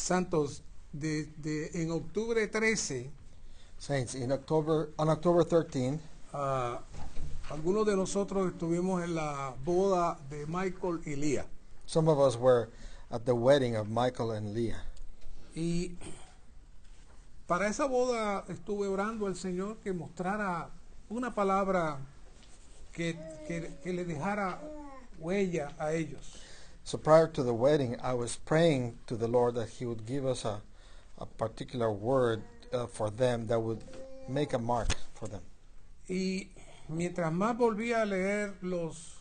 Santos, en octubre 13, Saints, on October 13, ah, algunos de nosotros estuvimos en la boda de Michael y Leah. some of us were at the wedding of Michael and Leah. Y para esa boda estuve orando al Señor que mostrara una palabra que le dejara huella a ellos. So prior to the wedding, I was praying to the Lord that He would give us a particular word for them that would make a mark for them. Y mientras más volvía a leer los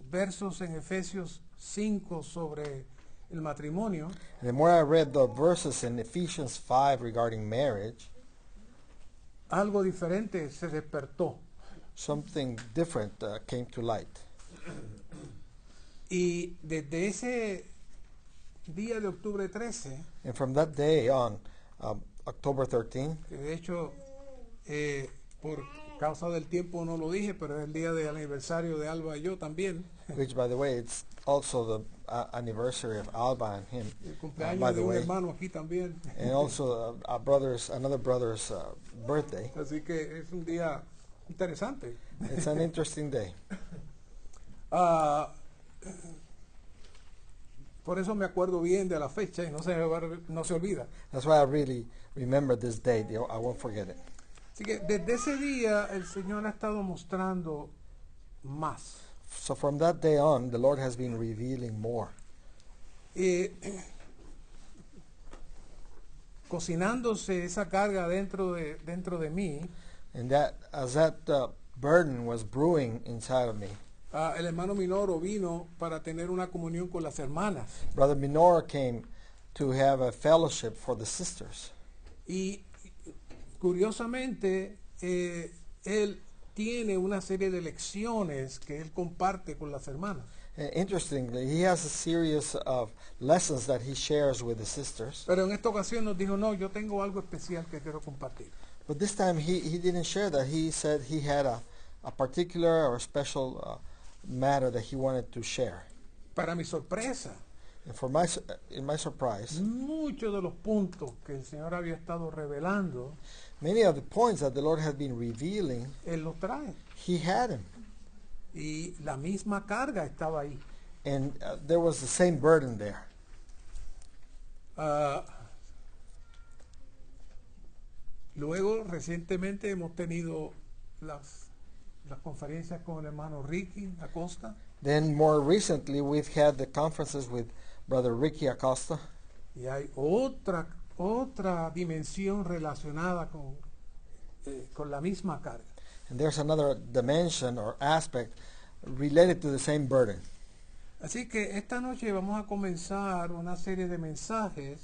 versos en Efesios 5 sobre el matrimonio, And the more I read the verses in Ephesians 5 regarding marriage, algo diferente se despertó. something different came to light. Y desde ese día de octubre 13, And from that day on, October 13, que de hecho por causa del tiempo no lo dije, pero es el día del aniversario de Alba y yo también, which by the way, it's also the anniversary of Alba and him, el by cumpleaños the de un way, hermano aquí también. and also another brother's birthday. Así que es un día interesante. It's an interesting day. Ah, por eso me acuerdo bien de la fecha y no se olvida. That's why I really remember this day. I won't forget it. Así que desde ese día el Señor ha estado mostrando más. So from that day on, the Lord has been revealing more. Cocinándose esa carga dentro de mí, And that as that burden was brewing inside of me, el hermano Minoro vino para tener una comunión con las hermanas. Brother Minora came to have a fellowship for the sisters. Y curiosamente, él tiene una serie de lecciones que él comparte con las hermanas. Interestingly, he has a series of lessons that he shares with the sisters. Pero en esta ocasión nos dijo, no, yo tengo algo especial que quiero compartir. But this time he didn't share that. He said he had a particular or special matter that he wanted to share. Para mi sorpresa, And in my surprise, muchos de los puntos que el Señor había estado revelando, many of the points that the Lord had been revealing, Él los trae. he had him. Y la misma carga estaba ahí. And there was the same burden there. Luego, recientemente hemos tenido las conferencias con el hermano Ricky Acosta. Then more recently, we've had the conferences with Brother Ricky Acosta. Y hay otra dimensión relacionada con la misma carga. And there's another dimension or aspect related to the same burden. Así que esta noche vamos a comenzar una serie de mensajes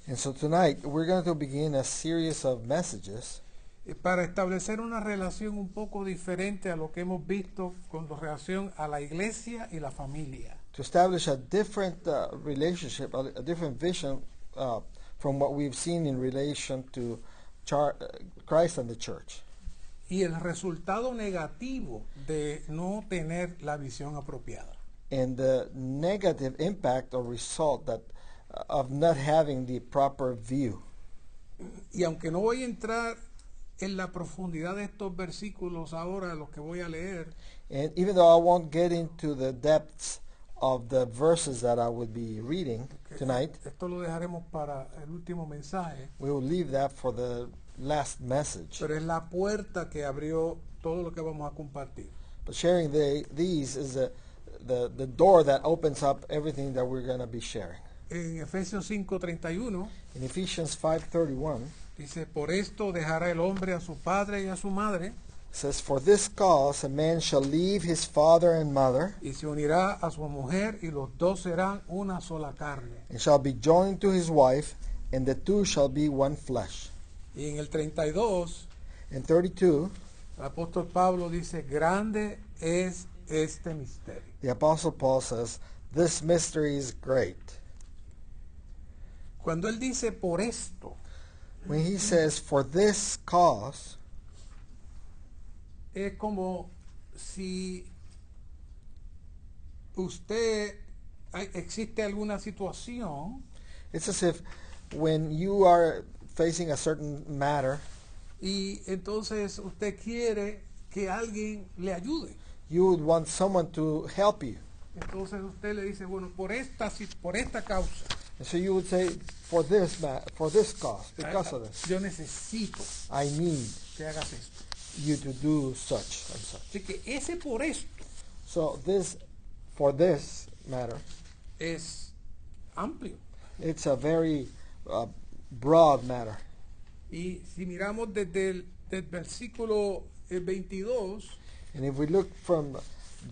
And so tonight, we're going to begin a series of messages para establecer una relación un poco diferente a lo que hemos visto con relación a la iglesia y la familia. to establish a different relationship, a different vision from what we've seen in relation to Christ and the church. Y el resultado negativo de no tener la visión apropiada. And the negative impact or result of not having the proper view. Y aunque no voy a entrar en la profundidad de estos versículos ahora, los que voy a leer, And even though I won't get into the depths of the verses that I would be reading tonight, esto lo dejaremos para el último mensaje, we will leave that for the last message. pero es la puerta que abrió todo lo que vamos a compartir. But sharing these is the door that opens up everything that we're going to be sharing. En Efesios 5:31 In Ephesians 5:31, dice, por esto dejará el hombre a su padre y a su madre, it says, "For this cause a man shall leave his father and mother, y se unirá a su mujer, y los dos serán una sola carne. and shall be joined to his wife, and the two shall be one flesh." Y en el 32, In 32, el apóstol Pablo dice, grande es este misterio. the Apostle Paul says, "This mystery is great." Cuando él dice por esto, When he says, "For this cause," es como si existe alguna situación It's as if when you are facing a certain matter, y entonces usted quiere que alguien le ayude. you would want someone to help you. Entonces usted le dice, bueno, por esta causa, And so you would say, for this cause, because of this, yo necesito I need que hagas esto. you to do such and such. Así que ese por esto So this, for this matter, es amplio. it's a very broad matter. Y si miramos desde el versículo 22, And if we look from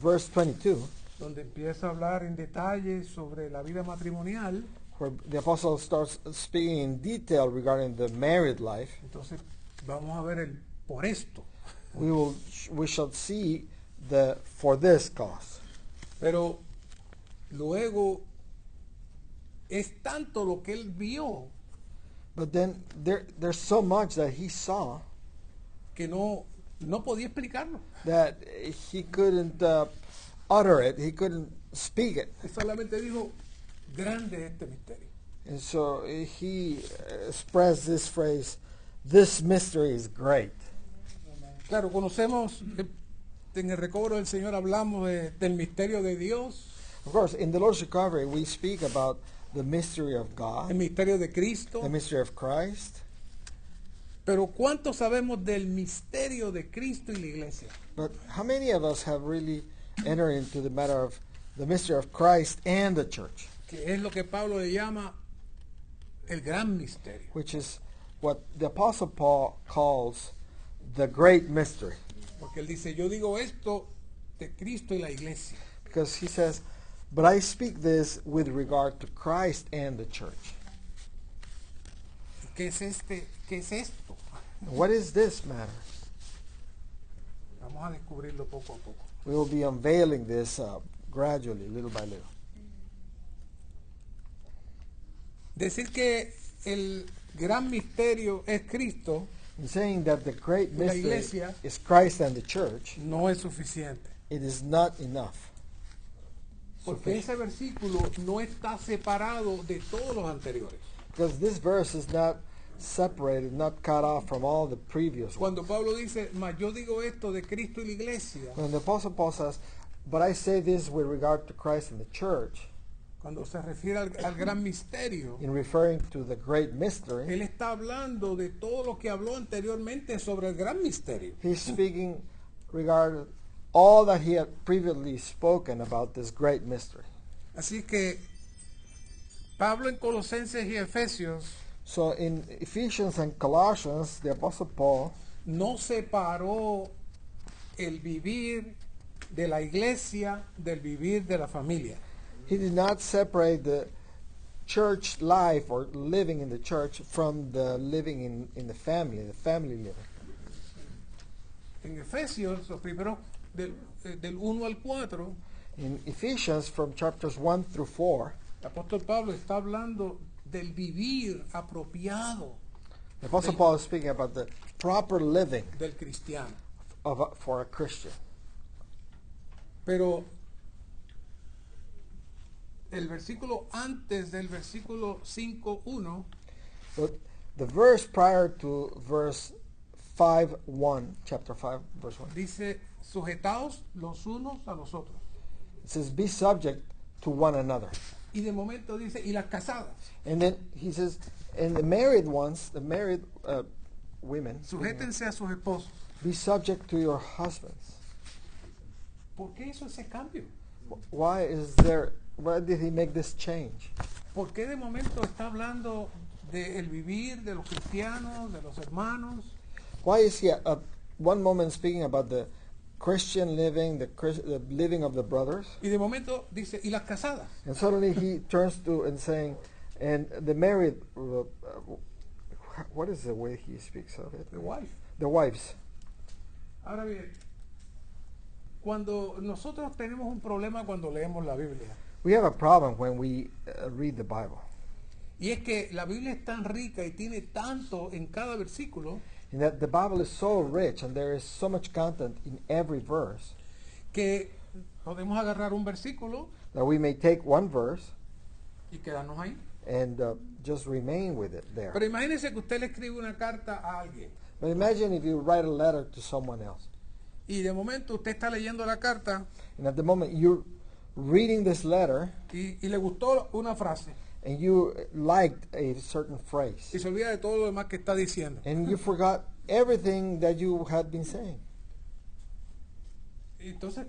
verse 22, donde empieza a hablar en detalle sobre la vida matrimonial, where the apostle starts speaking in detail regarding the married life, entonces vamos a ver el por esto. we shall see the for this cause. Pero luego es tanto lo que él vio But then there's so much that he saw que no podía explicarlo. that he couldn't utter it, he couldn't speak it. Él solamente dijo, grande es este misterio. And so he expressed this phrase, this mystery is great. Claro, conocemos, en el recobro del Señor hablamos del misterio de Dios, Of course, in the Lord's Recovery, we speak about the mystery of el God, misterio de Cristo, the mystery of Christ. pero ¿cuánto sabemos del misterio de Cristo y la iglesia? But how many of us have really entered into the matter of the mystery of Christ and the church, Que es lo que Pablo le llama el gran misterio. which is what the Apostle Paul calls the great mystery? Porque él dice, yo digo esto de Cristo y la iglesia. Because he says, but I speak this with regard to Christ and the church. ¿Qué es esto? What is this matter? Vamos a descubrirlo poco a poco. We will be unveiling this gradually, little by little. Decir que el gran misterio es Cristo In saying that the great La mystery iglesia is Christ and the church, no es suficiente. it is not enough. Porque ese versículo no está separado de todos los anteriores. Because this verse is not separated, not cut off from all the previous ones. Cuando Pablo dice, mas yo digo esto de Cristo y la iglesia, When the Apostle Paul says, but I say this with regard to Christ and the church, cuando se refiere al gran misterio, in referring to the great mystery, él está hablando de todo lo que habló anteriormente sobre el gran misterio. he's speaking regarding all that he had previously spoken about this great mystery. Así que Pablo en Colosenses y Efesios So in Ephesians and Colossians, the Apostle Paul no separó el vivir de la iglesia del vivir de la familia. he did not separate the church life or living in the church from the living in the family living. En Efesios, los primeros del 1 al 4, In Ephesians, from chapters 1 through 4, el apóstol Pablo está hablando del vivir apropiado the Apostle Paul is speaking about the proper living del cristiano. for a Christian. Pero el versículo antes del versículo 5:1 But the verse prior to verse 5:1, chapter 5, verse 1, dice, sujetaos los unos a los otros. it says, be subject to one another. Y de momento dice, y las casadas, And then he says, and the married ones, the married women, sujétense a sus esposos. be subject to your husbands. ¿Por qué hizo ese cambio? Why did he make this change? ¿Por qué de momento está hablando del vivir de los cristianos, de los hermanos? Why is he at one moment speaking about the Christian living, the living of the brothers, Y de momento dice, y las casadas. and suddenly he turns to and saying, and the married, what is the way he speaks of it? The wife. The wives. Ahora bien, cuando nosotros tenemos un problema cuando leemos la Biblia, We have a problem when we read the Bible, y es que la Biblia es tan rica y tiene tanto en cada versículo in that the Bible is so rich and there is so much content in every verse que podemos agarrar un versículo that we may take one verse y quedarnos ahí. and just remain with it there. Pero imagínese que usted le escribe una carta a alguien But imagine if you write a letter to someone else, y de momento usted está leyendo la carta and at the moment you're reading this letter, y le gustó una frase and you liked a certain y phrase, se olvida de todo lo demás que está diciendo. and you forgot everything that you had been saying. Y entonces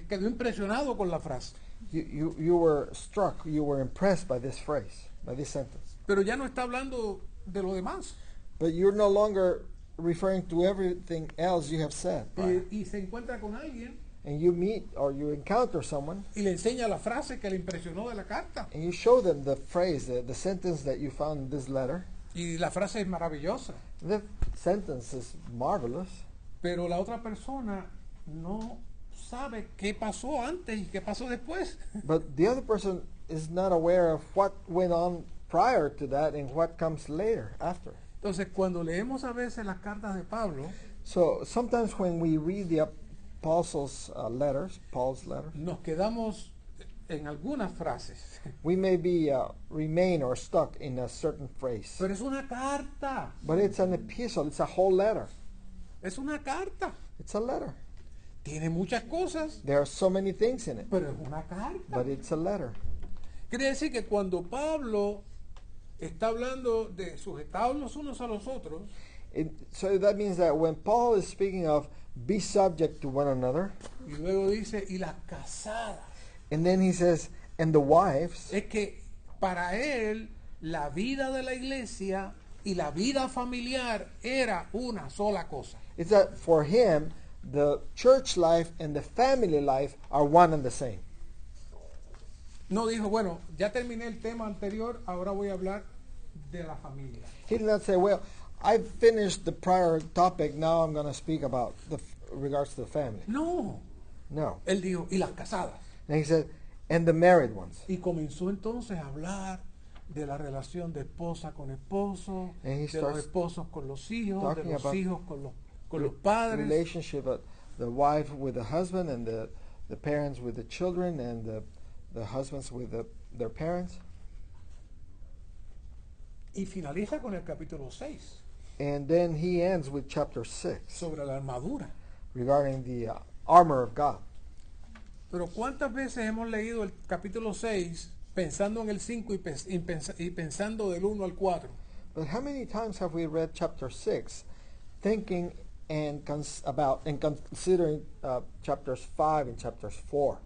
quedó impresionado con la frase. You were struck, you were impressed by this phrase, by this sentence. Pero ya no está hablando de lo demás. But you're no longer referring to everything else you have said. prior. Y se encuentra con alguien And you meet or you encounter someone, y le enseña la frase que le impresionó de la carta. and you show them the phrase, the sentence that you found in this letter. Y la frase es maravillosa. The sentence is marvelous, Pero la otra persona no sabe qué pasó antes y qué pasó después. but the other person is not aware of what went on prior to that and what comes later, after. Entonces, cuando leemos a veces las cartas de Pablo, So sometimes when we read the apostles' letters, Paul's letters, nos quedamos en algunas frases. we may be remain or stuck in a certain phrase. Pero es una carta. But it's an epistle, it's a whole letter. Es una carta. It's a letter. Tiene muchas cosas, There are so many things in it, pero es una carta. but it's a letter. Quiere decir que cuando Pablo está hablando de sujetados los unos a los otros, So that means that when Paul is speaking of be subject to one another, y luego dice, y las casadas, and then he says, and the wives, es que para él la vida de la iglesia y la vida familiar era una sola cosa. it's that for him, the church life and the family life are one and the same. No dijo, bueno, ya terminé el tema anterior, ahora voy a hablar de la familia. He did not say, well, I've finished the prior topic, now I'm going to speak about regards to the family. No, No. él dijo, y las casadas. And he said, and the married ones. Y comenzó entonces a hablar de la relación de esposa con esposo, And he de los starts esposos con los hijos, de talking los about hijos con los padres. Relationship, the wife with the husband and the parents with the children and the husbands with their parents. Y finaliza con el capítulo 6 And then he ends with chapter 6 sobre la armadura. regarding the armor of God. Pero ¿cuántas veces hemos leído el capítulo 6 pensando en el 5 y pensando del 1 al 4? But how many times have we read chapter 6 thinking and considering chapters 5 and chapters 4,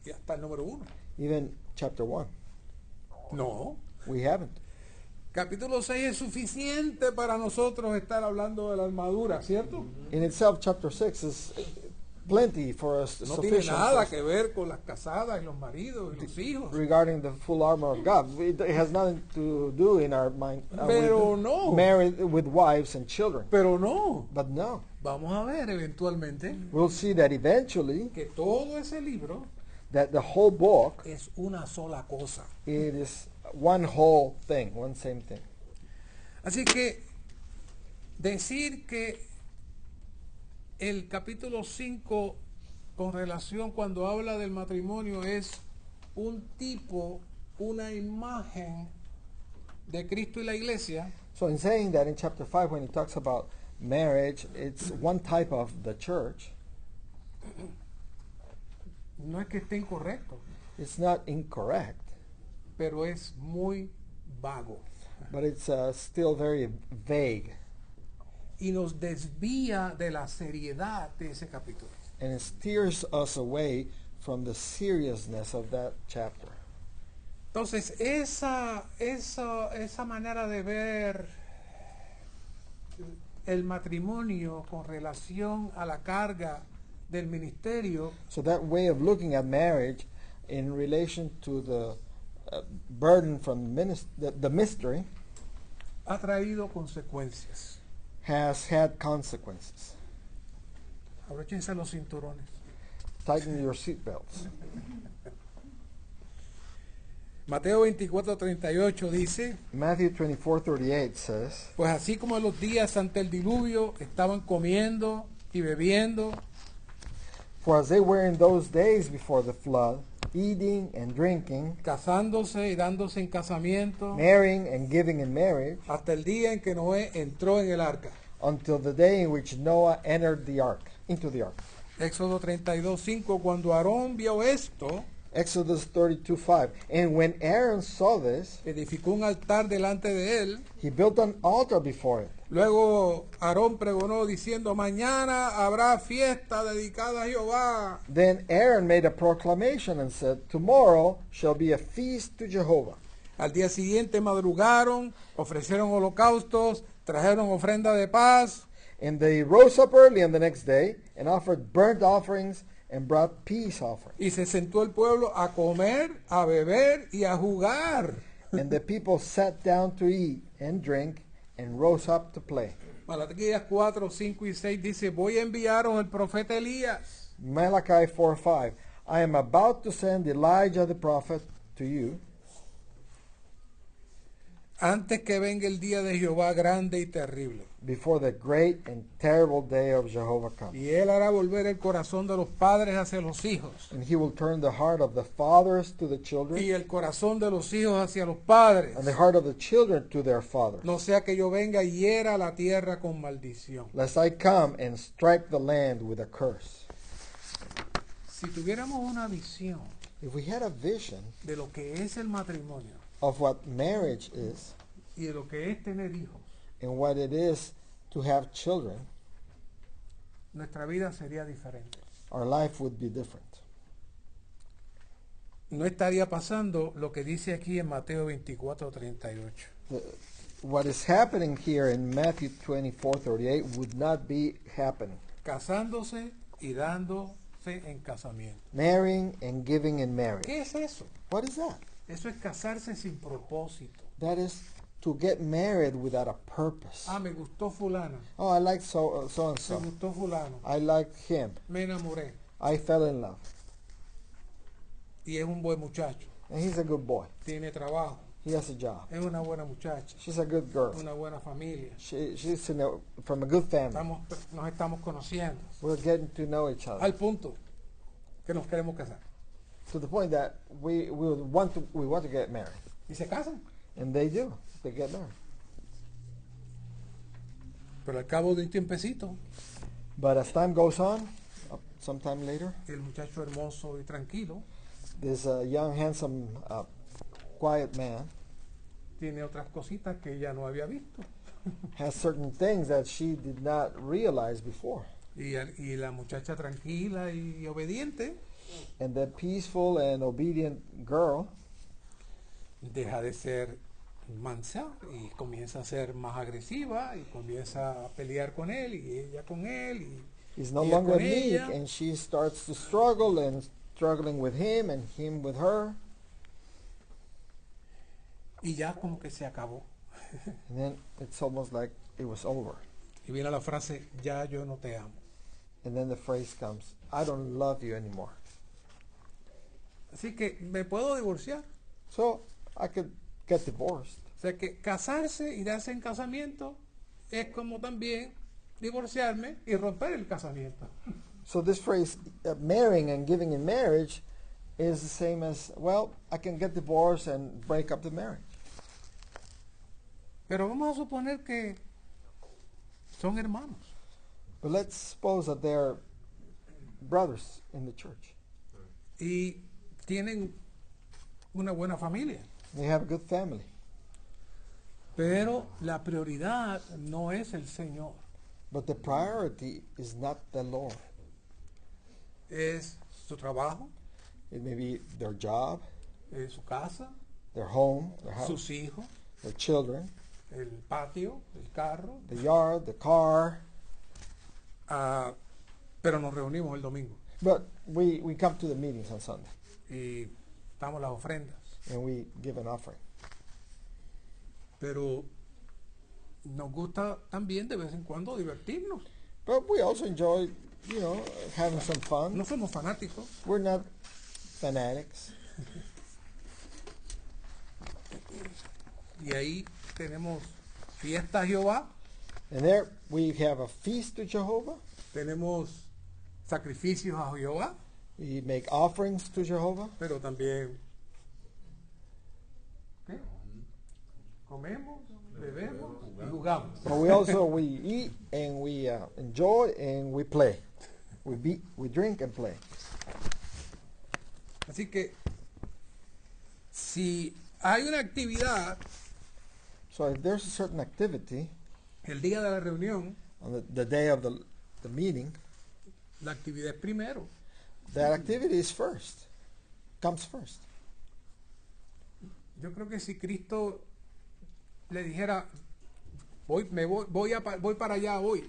Y hasta el número 1. even chapter 1? No. We haven't. Capítulo 6 es suficiente para nosotros estar hablando de la armadura, ¿cierto? In itself, chapter 6 is plenty for us, No tiene sufficient nada for- que ver con las casadas y los maridos y los hijos. regarding the full armor of God. It has nothing to do in our mind Pero with no. married with wives and children. Pero no. But no, Vamos a ver eventualmente we'll see that eventually que todo ese libro that the whole book, es una sola cosa. it is one whole thing, one same thing. Así que decir que el capítulo 5 con relación cuando habla del matrimonio es un tipo, una imagen de Cristo y la iglesia, So in saying that in chapter 5 when he talks about marriage, it's one type of the church, no es que esté incorrecto, it's not incorrect, pero es muy vago but it's still very vague, y nos desvía de la seriedad de ese capítulo. and it steers us away from the seriousness of that chapter. Entonces, esa manera de ver el matrimonio con relación a la carga del ministerio So that way of looking at marriage in relation to the burden from the mystery ha traído consecuencias. has had consequences. Abróchense los cinturones. Tighten your seatbelts. Mateo 24:38 dice, Matthew 24:38 says, pues así como en los días ante el diluvio estaban comiendo y bebiendo, for as they were in those days before the flood, eating and drinking, casándose y dándose en casamiento, marrying and giving in marriage, hasta el día en que Noé entró en el arca. until the day in which Noah entered the ark, into the ark. Éxodo 32:5, cuando Aarón vio esto, Exodus 32:5. And when Aaron saw this, edificó un altar delante de él. he built an altar before it. Luego Aarón pregonó diciendo, mañana habrá fiesta dedicada a Jehová. Then Aaron made a proclamation and said, tomorrow shall be a feast to Jehovah. Al día siguiente madrugaron, ofrecieron holocaustos, trajeron ofrenda de paz. And they rose up early on the next day and offered burnt offerings and brought peace offerings. Y se sentó el pueblo a comer, a beber y a jugar. And the people sat down to eat and drink and rose up to play. Malaquías 4, 5 y 6 dice, voy a enviaros el profeta Elías. Malachi 4:5. I am about to send Elijah the prophet to you Antes que venga el día de Jehová grande y terrible. before the great and terrible day of Jehovah comes. Y él hará volver el corazón de los padres hacia los hijos. And he will turn the heart of the fathers to the children Y el corazón de los hijos hacia los padres. and the heart of the children to their fathers, No sea que yo venga y hiera la tierra con maldición. lest I come and strike the land with a curse. Si tuviéramos una visión If we had a vision de lo que es el matrimonio of what marriage is y de lo que es tener hijos, and what it is to have children, nuestra vida sería diferente. our life would be different. No estaría pasando lo que dice aquí en Mateo 24:38. What is happening here in Matthew 24:38 would not be happening. Casándose y dándose en casamiento. Marrying and giving in marriage. ¿Qué es eso? What is that? Eso es casarse sin propósito. That is to get married without a purpose. Ah, me gustó fulana, Oh, I like so and me so. gustó fulano, I like him. me enamoré I fell in love. y es un buen muchacho, And he's a good boy. tiene trabajo, He has a job. es una buena muchacha, She's a good girl. una buena familia. She's from a good family. Nos estamos conociendo We're getting to know each other al punto que nos queremos casar. to the point that we want to get married, Y se casan, and they do. They get married. pero al cabo de un tiempecito, But as time goes on, sometime later, el muchacho hermoso y tranquilo this young, handsome, quiet man tiene otras cositas que ella no había visto. has certain things that she did not realize before. Y la muchacha tranquila y obediente And the peaceful and obedient girl deja de ser mansa y comienza a ser más agresiva y comienza a pelear con él y ella con él is no y él longer con meek, ella. and she starts to struggle and struggling with him and him with her. Y ya como que se acabó. And then it's almost like it was over. Y viene la frase, ya yo no te amo. And then the phrase comes, I don't love you anymore. Así que me puedo divorciar. So I could get divorced. O sea que casarse y darse en casamiento es como también divorciarme y romper el casamiento. So this phrase, marrying and giving in marriage, is the same as, well, I can get divorced and break up the marriage. Pero vamos a suponer que son hermanos. But let's suppose that they're brothers in the church. Y tienen una buena familia. They have a good family. Pero la prioridad no es el Señor. But the priority is not the Lord. Es su trabajo, It may be their job, es su casa, their home, their house, sus hijos, their children, el patio, el carro. the yard, the car. Pero nos reunimos el domingo But we come to the meetings on Sunday y damos las ofrendas. and we give an offering. Pero nos gusta también de vez en cuando divertirnos. But we also enjoy, having some fun. No somos fanáticos. We're not fanatics. Y ahí tenemos fiesta a Jehová, And there we have a feast to Jehovah. tenemos sacrificios a Jehová, We make offerings to Jehovah, pero también ¿qué? Comemos, bebemos y jugamos. but we eat and we enjoy and we play. We drink and play. Así que si hay una actividad So if there's a certain activity el día de la reunión, on the day of the meeting, la actividad es primero. that activity is first, comes first. Yo creo que si Cristo le dijera, voy para allá hoy,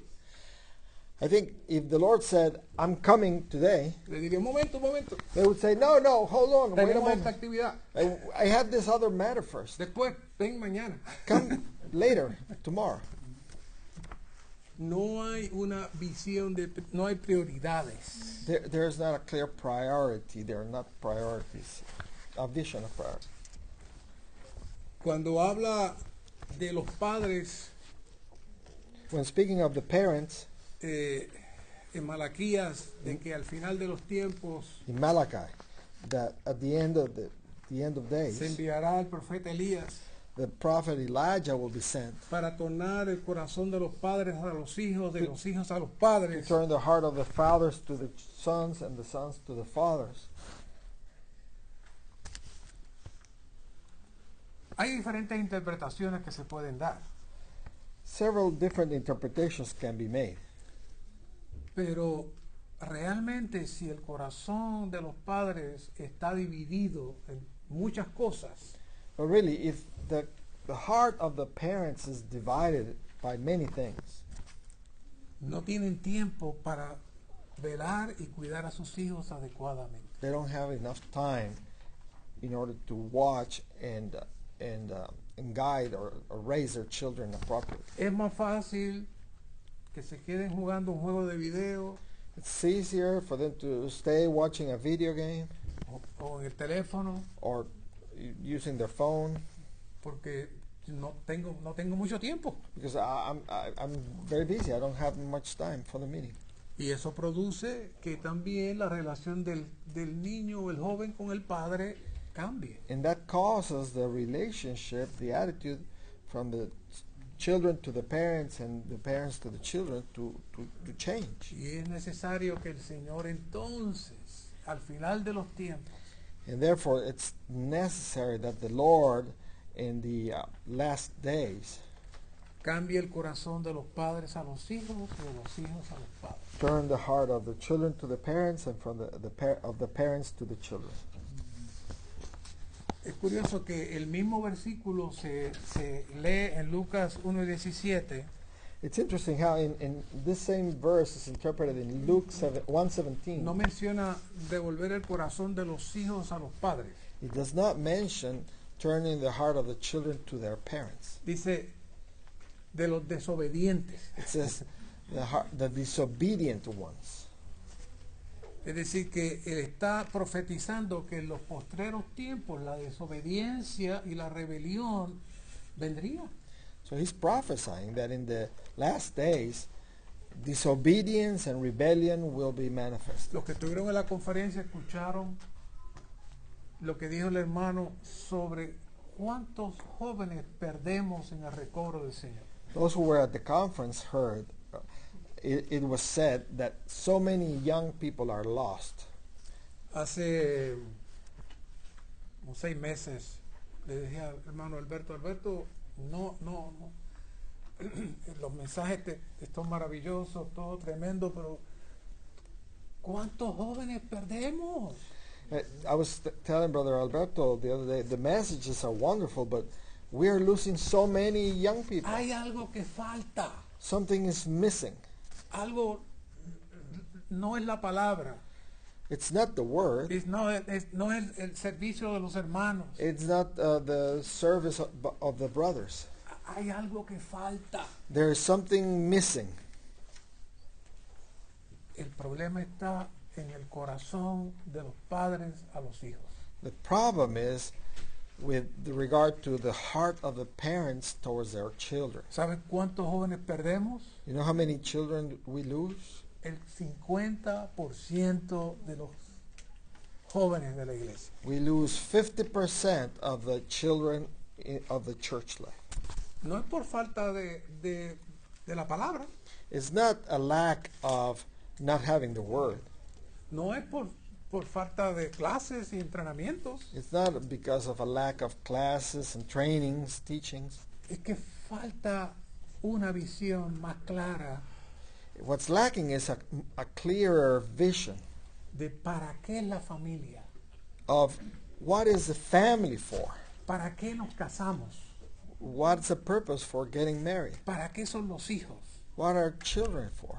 I think if the Lord said, I'm coming today, le diría, un momento, they would say, no, hold on, wait a tenemos esta moment. actividad, I have this other matter first. después ven mañana. Come later, tomorrow. No hay una visión no hay prioridades. There's not a clear priority. There are not priorities, a vision of priority. Cuando habla de los padres, When speaking of the parents, en Malaquías, de que al final de los tiempos in Malachi, that at the end of days, se enviará el profeta Elías the prophet Elijah will be sent para tornar el corazón de los padres a los hijos, de los hijos a los to padres. turn the heart of the fathers to the sons and the sons to the fathers. Hay diferentes interpretaciones que se pueden dar, Several different interpretations can be made. pero realmente si el corazón de los padres está dividido en muchas cosas, But really, if the heart of the parents is divided by many things, no tienen tiempo para velar y cuidar a sus hijos adecuadamente. they don't have enough time in order to watch and guide or raise their children appropriately. Es más fácil que se queden jugando un juego de video It's easier for them to stay watching a video game o en el teléfono or using their phone, porque no tengo mucho tiempo. because I'm very busy. I don't have much time for the meeting. Y eso produce que también la relación del niño o el joven con el padre cambie. And that causes the relationship, the attitude from the children to the parents and the parents to the children to change. Y es necesario que el Señor entonces, al final de los tiempos, And therefore, it's necessary that the Lord in the last days cambie el corazón de los padres a los hijos y de los hijos a los padres. turn the heart of the children to the parents and from of the parents to the children. Es curioso que el mismo versículo se lee en Lucas 1:17. It's interesting how in this same verse is interpreted in Luke 1:17. No menciona devolver el corazón de los hijos a los padres. It does not mention turning the heart of the children to their parents. Dice de los desobedientes. It says the disobedient ones. Es decir, que él está profetizando que en los postreros tiempos la desobediencia y la rebelión vendría. So he's prophesying that in the last days, disobedience and rebellion will be manifest. Los que estuvieron en la conferencia escucharon lo que dijo el hermano sobre cuántos jóvenes perdemos en el recobro del Señor. Those who were at the conference heard it was said that so many young people are lost. Hace unos 6 meses le dije al hermano Alberto, no, los mensajes están maravillosos, todo tremendo, pero ¿cuántos jóvenes perdemos? I was telling Brother Alberto the other day, the messages are wonderful, but we are losing so many young people. Hay algo que falta, Something is missing. algo no es la palabra, It's not the word. no es el servicio de los hermanos, It's not the service of the brothers. hay algo que falta. There is something missing. El problema está en el corazón de los padres a los hijos. The problem is with regard to the heart of the parents towards their children. ¿Saben cuántos jóvenes perdemos? You know how many children we lose? El 50% de los jóvenes de la iglesia. We lose 50% of the children of the church life. No es por falta de la palabra, It's not a lack of not having the word. no es por falta de clases y entrenamientos, It's not because of a lack of classes and trainings, teachings. es que falta una visión más clara What's lacking is a clearer vision de para qué es la familia, of what is the family for? para qué nos casamos, What's the purpose for getting married? para qué son los hijos. What are children for?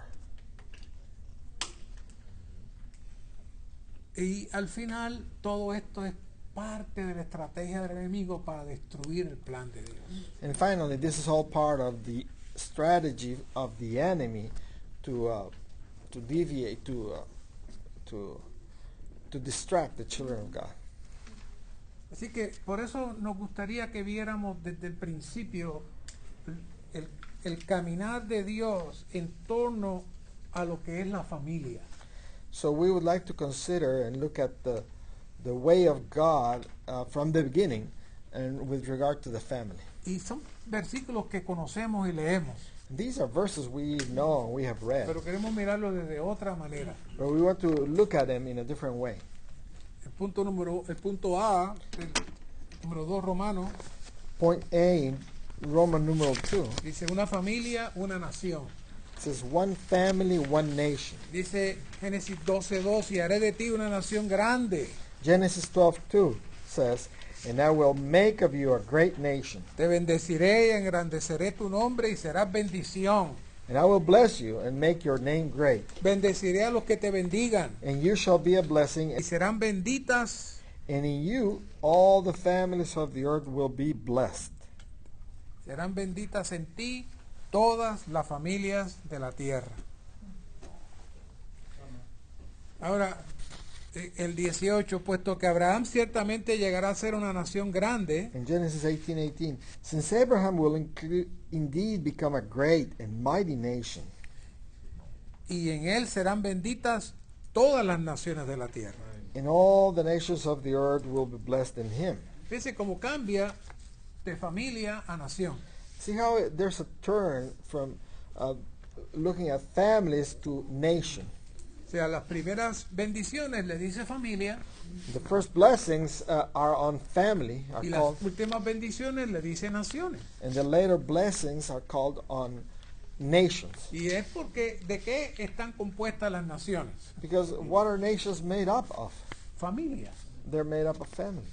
Y al final todo esto es parte de la estrategia del enemigo para destruir el plan de Dios. And finally, this is all part of the strategy of the enemy to deviate, to distract the children of God. Así que por eso nos gustaría que viéramos desde el principio el caminar de Dios en torno a lo que es la familia. So we would like to consider and look at the way of God from the beginning and with regard to the family. Y son versículos que conocemos y leemos, These are verses we know and we have read, pero queremos mirarlo desde otra manera. but we want to look at them in a different way. El punto A, el número 2 romano, Point A, Roman numeral 2, dice una familia, una nación. it says one family, one nation. Dice Génesis 12:2, y haré de ti una nación grande. Genesis 12:2 says, and I will make of you a great nation, Te bendeciré y engrandeceré tu nombre y serás bendición. and I will bless you and make your name great, Bendeciré a los que te bendigan and you shall be a blessing, y serán benditas, and in you all the families of the earth will be blessed. serán benditas en ti todas las familias de la tierra. Ahora, el 18, puesto que Abraham ciertamente llegará a ser una nación grande, In Genesis 18:18, since Abraham will indeed become a great and mighty nation, y en él serán benditas todas las naciones de la tierra. and all the nations of the earth will be blessed in him. Fíjense cómo cambia de familia a nación. See how there's a turn from looking at families to nation. O sea, las primeras bendiciones le dice familia The first blessings are on family, are y called, las últimas bendiciones le dice naciones. and the later blessings are called on nations. Y es porque ¿de qué están compuestas las naciones? Because what are nations made up of? Familia. They're made up of family.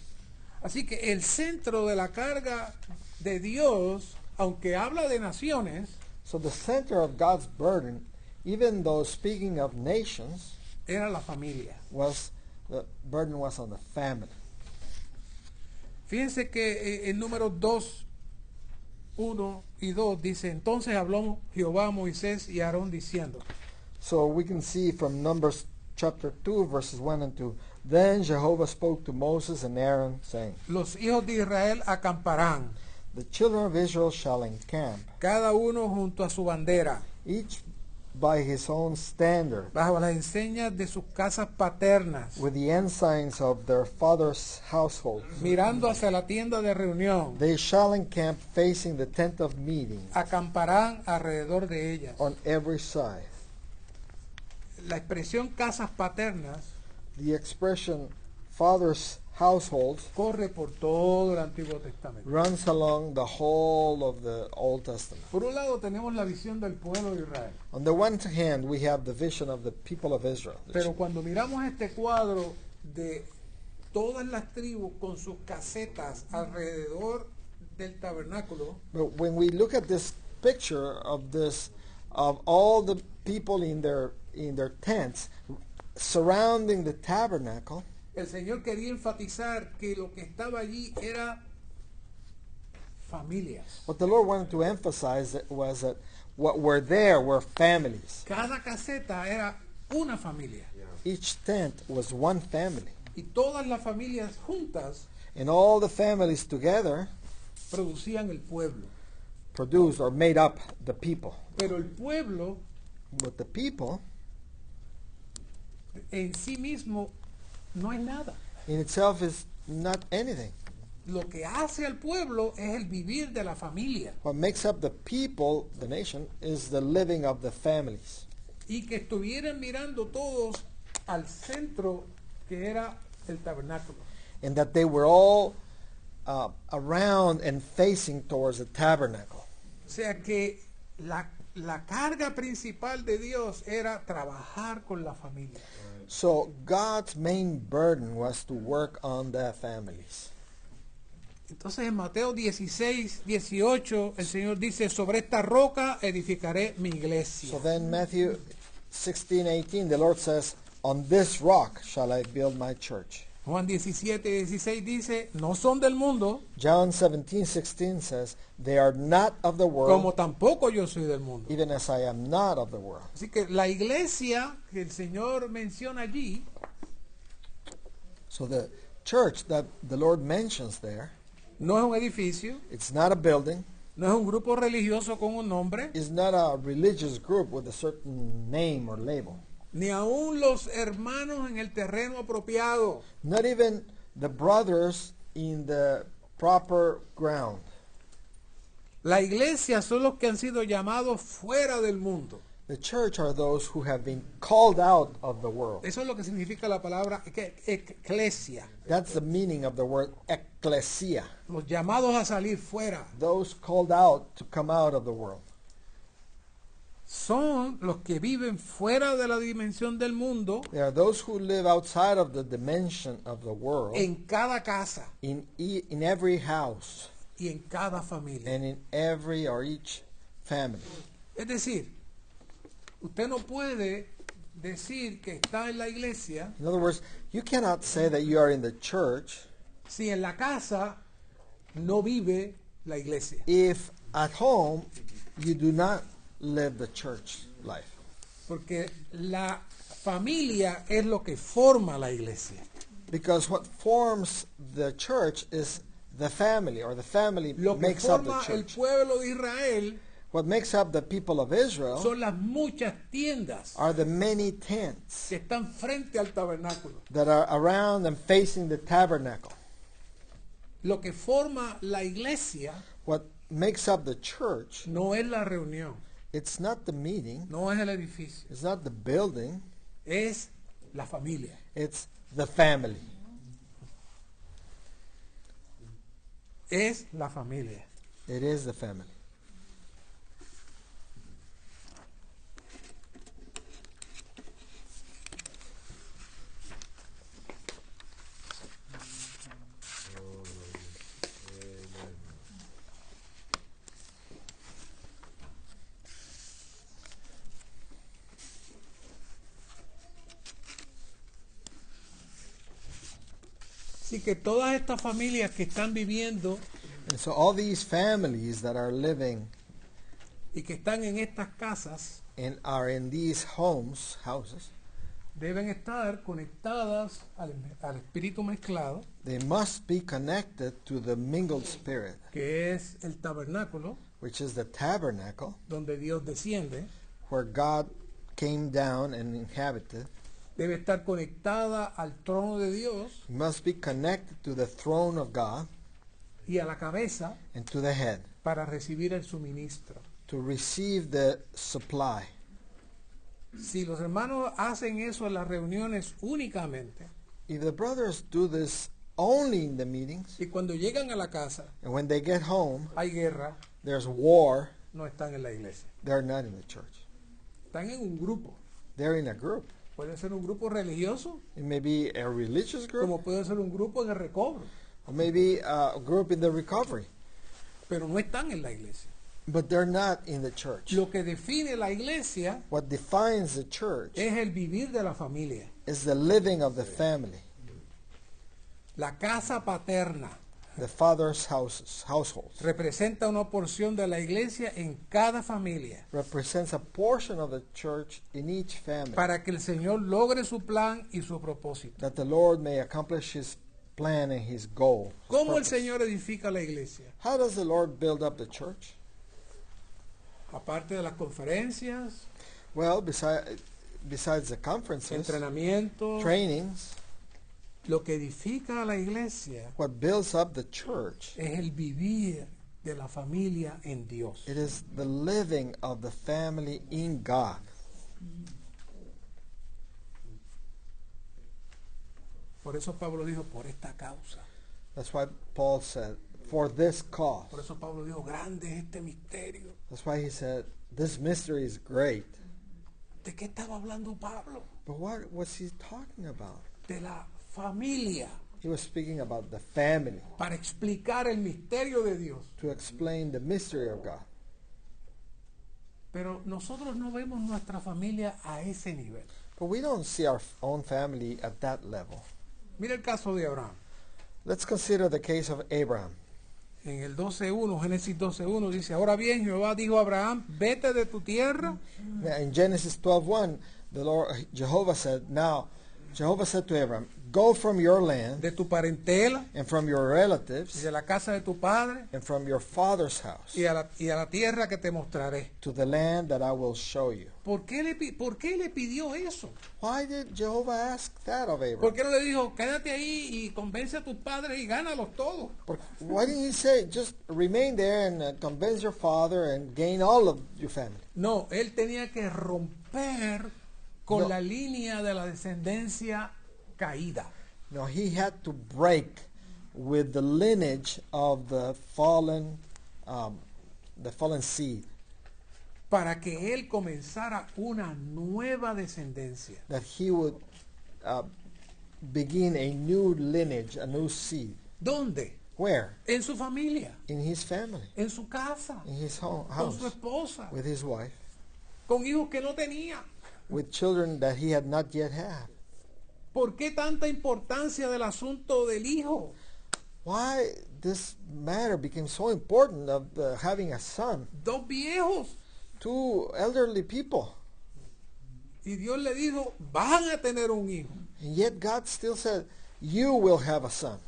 Así que el centro de la carga de Dios, aunque habla de naciones, So the center of God's burden, even though speaking of nations, era la familia. was the burden was on the family. Fíjense que en números 2, 1 y 2 dice, entonces habló Jehová a Moisés y a Aarón diciendo, So we can see from Numbers chapter 2, verses 1 and 2. Then Jehovah spoke to Moses and Aaron, saying, los hijos de Israel acamparán, The children of Israel shall encamp, cada uno junto a su bandera, each by his own standard, bajo las enseñas de sus casas paternas, with the ensigns of their father's household. mirando hacia la tienda de reunión, They shall encamp facing the tent of meeting acamparán alrededor de ellas. on every side. La expresión casas paternas The expression father's households corre por todo el Antiguo Testamento. runs along the whole of the Old Testament. Por un lado tenemos la visión del pueblo de Israel, On the one hand, we have the vision of the people of Israel. pero cuando miramos este cuadro de todas las tribus con sus casetas alrededor del tabernáculo, But when we look at this picture of this, of all the people in their tents surrounding the tabernacle, el Señor quería enfatizar que lo que estaba allí era familias. what the Lord wanted to emphasize was that what were there were families. Cada caseta era una familia Each tent was one family, y todas las familias juntas and all the families together producían el pueblo. produced or made up the people. Pero el pueblo But the people en sí mismo no es nada. in itself is not anything. Lo que hace al pueblo es el vivir de la familia. What makes up the people, the nation, is the living of the families. Y que estuvieran mirando todos al centro que era el tabernáculo. And that they were all around and facing towards the tabernacle. O sea que la carga principal de Dios era trabajar con la familia. So God's main burden was to work on the families. Entonces en Mateo 16, 18 el Señor dice, sobre esta roca edificaré mi iglesia. So then Matthew 16:18, the Lord says, on this rock shall I build my church. Juan 17, 16 dice, no son del mundo, John 17:16 says, they are not of the como world, tampoco yo soy del mundo. even as I am not of the world. Así que la iglesia que el Señor menciona allí So the church that the Lord mentions there, no es un edificio, it's not a building, no es un grupo religioso con un nombre, it's not a religious group with a certain name or label. ni aún los hermanos en el terreno apropiado. Not even the brothers in the proper ground. La iglesia son los que han sido llamados fuera del mundo. The church are those who have been called out of the world. Eso es lo que significa la palabra eclesia. That's the meaning of the word ecclesia. Los llamados a salir fuera. Those called out to come out of the world. Son los que viven fuera de la dimensión del mundo, They are those who live outside of the dimension of the world en cada casa in every house y en cada familia. and in every or each family. Es decir, usted no puede decir que está en la iglesia In other words, you cannot say that you are in the church si en la casa no vive la iglesia. if at home you do not live the church life. Porque la familia es lo que forma la iglesia. Because what forms the church is the family, or the family Lo que makes up the forma el church. pueblo de Israel What makes up the people of Israel son las muchas tiendas are the many tents que están frente al tabernáculo. that are around and facing the tabernacle. Lo que forma la iglesia What makes up the church, no es la reunión, it's not the meeting, no es el edificio, it's not the building, es la familia. it's the family. Es la familia. It is the family. Así que todas estas familias que están viviendo And so all these families that are living y que están en estas casas and are in these houses, deben estar conectadas al espíritu mezclado, they must be connected to the mingled spirit, que es el tabernáculo which is the tabernacle donde Dios desciende. where God came down and inhabited. Debe estar conectada al trono de Dios It must be connected to the throne of God y a la cabeza and to the head para recibir el suministro. to receive the supply. Si los hermanos hacen eso en las reuniones únicamente If the brothers do this only in the meetings, y cuando llegan a la casa and when they get home, hay guerra, there's war, no están en la iglesia. they're not in the church. Están en un grupo. They're in a group. Puede ser un grupo religioso It may be a religious group, como puede ser un grupo en el recobro, or maybe a group in the recovery, pero no están en la iglesia. but they're not in the church. Lo que define la iglesia What defines the church es el vivir de la familia, is the living of the family, la casa paterna. the father's households. Representa una porción de la iglesia en cada familia Represents a portion of the church in each family, para que el Señor logre su plan y su propósito. that the Lord may accomplish his plan and his goal. his ¿Cómo el purpose. Señor edifica la iglesia? How does the Lord build up the church? Aparte de las conferencias, Well, besides the conferences, entrenamientos, trainings, Lo que edifica a la iglesia What builds up the church, es el vivir de la familia en Dios. it is the living of the family in God. Por eso Pablo dijo, por esta causa. That's why Paul said, for this cause. Por eso Pablo dijo, grande es este misterio. That's why he said, this mystery is great. ¿De qué estaba hablando Pablo? But what was he talking about? De la familia. He was speaking about the family, Para explicar el misterio de Dios. to explain the mystery of God. Pero nosotros no vemos nuestra familia a ese nivel. But we don't see our own family at that level. Mira el caso de Abraham. Let's consider the case of Abraham. En el 12.1, Génesis 12.1 dice, ahora bien, Jehová dijo a Abraham, vete de tu tierra. In Genesis 12:1, Jehovah said to Abraham, go from your land De tu parentela and from your y relatives de la casa de tu padre and from your father's house y a la tierra que te mostraré. to the land that I will show you. ¿Por qué le pidió eso? Why did Jehovah ask that of ¿Por Abraham? qué no le dijo, quédate ahí y convence a tus padres y gánalos todos? Why didn't he say, just remain there and convince your father and gain all of your family? No, él tenía que romper con No. la línea de la descendencia caída. No, he had to break with the lineage of the fallen seed, Para que él comenzara una nueva descendencia. that he would begin a new lineage, a new seed. ¿Dónde? Where? En su familia, In his family, en su casa, in his con house, su esposa, with his wife, con hijos que no tenía. with children that he had not yet had. ¿Por qué tanta importancia del asunto del hijo? Why this matter became so important of having a son? Dos viejos. Two elderly people. Y Dios le dijo, van a tener un hijo. And yet God still said, you will have a son.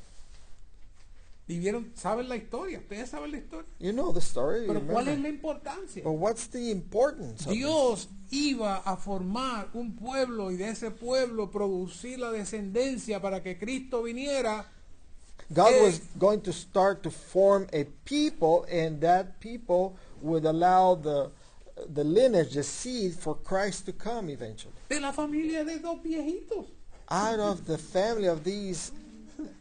Y vieron, saben la historia, ustedes saben la historia. You know the story. Pero you ¿cuál es remember. la importancia? But what's the importance of this? Dios iba a formar un pueblo y de ese pueblo producir la descendencia para que Cristo viniera. God was going to start to form a people, and that people would allow the lineage, the seed for Christ to come eventually. De la familia de dos viejitos. Out of the family of these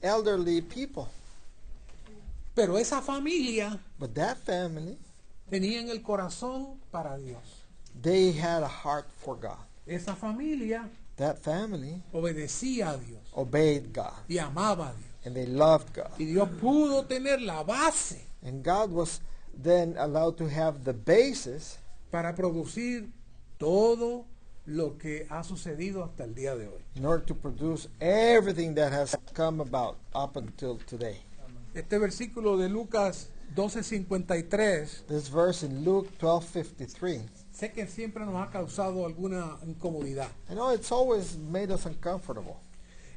elderly people. Pero esa familia But that family, tenía en el corazón para Dios. they had a heart for God. Esa familia That family obedecía a Dios obeyed God, y amaba a Dios. and they loved God. Y Dios pudo tener la base And God was then allowed to have the basis para producir todo lo que ha sucedido hasta el día de hoy. in order to produce everything that has come about up until today. Este versículo de Lucas 12:53, This verse in Luke 12:53. sé que siempre nos ha causado alguna incomodidad. I know it's always made us uncomfortable.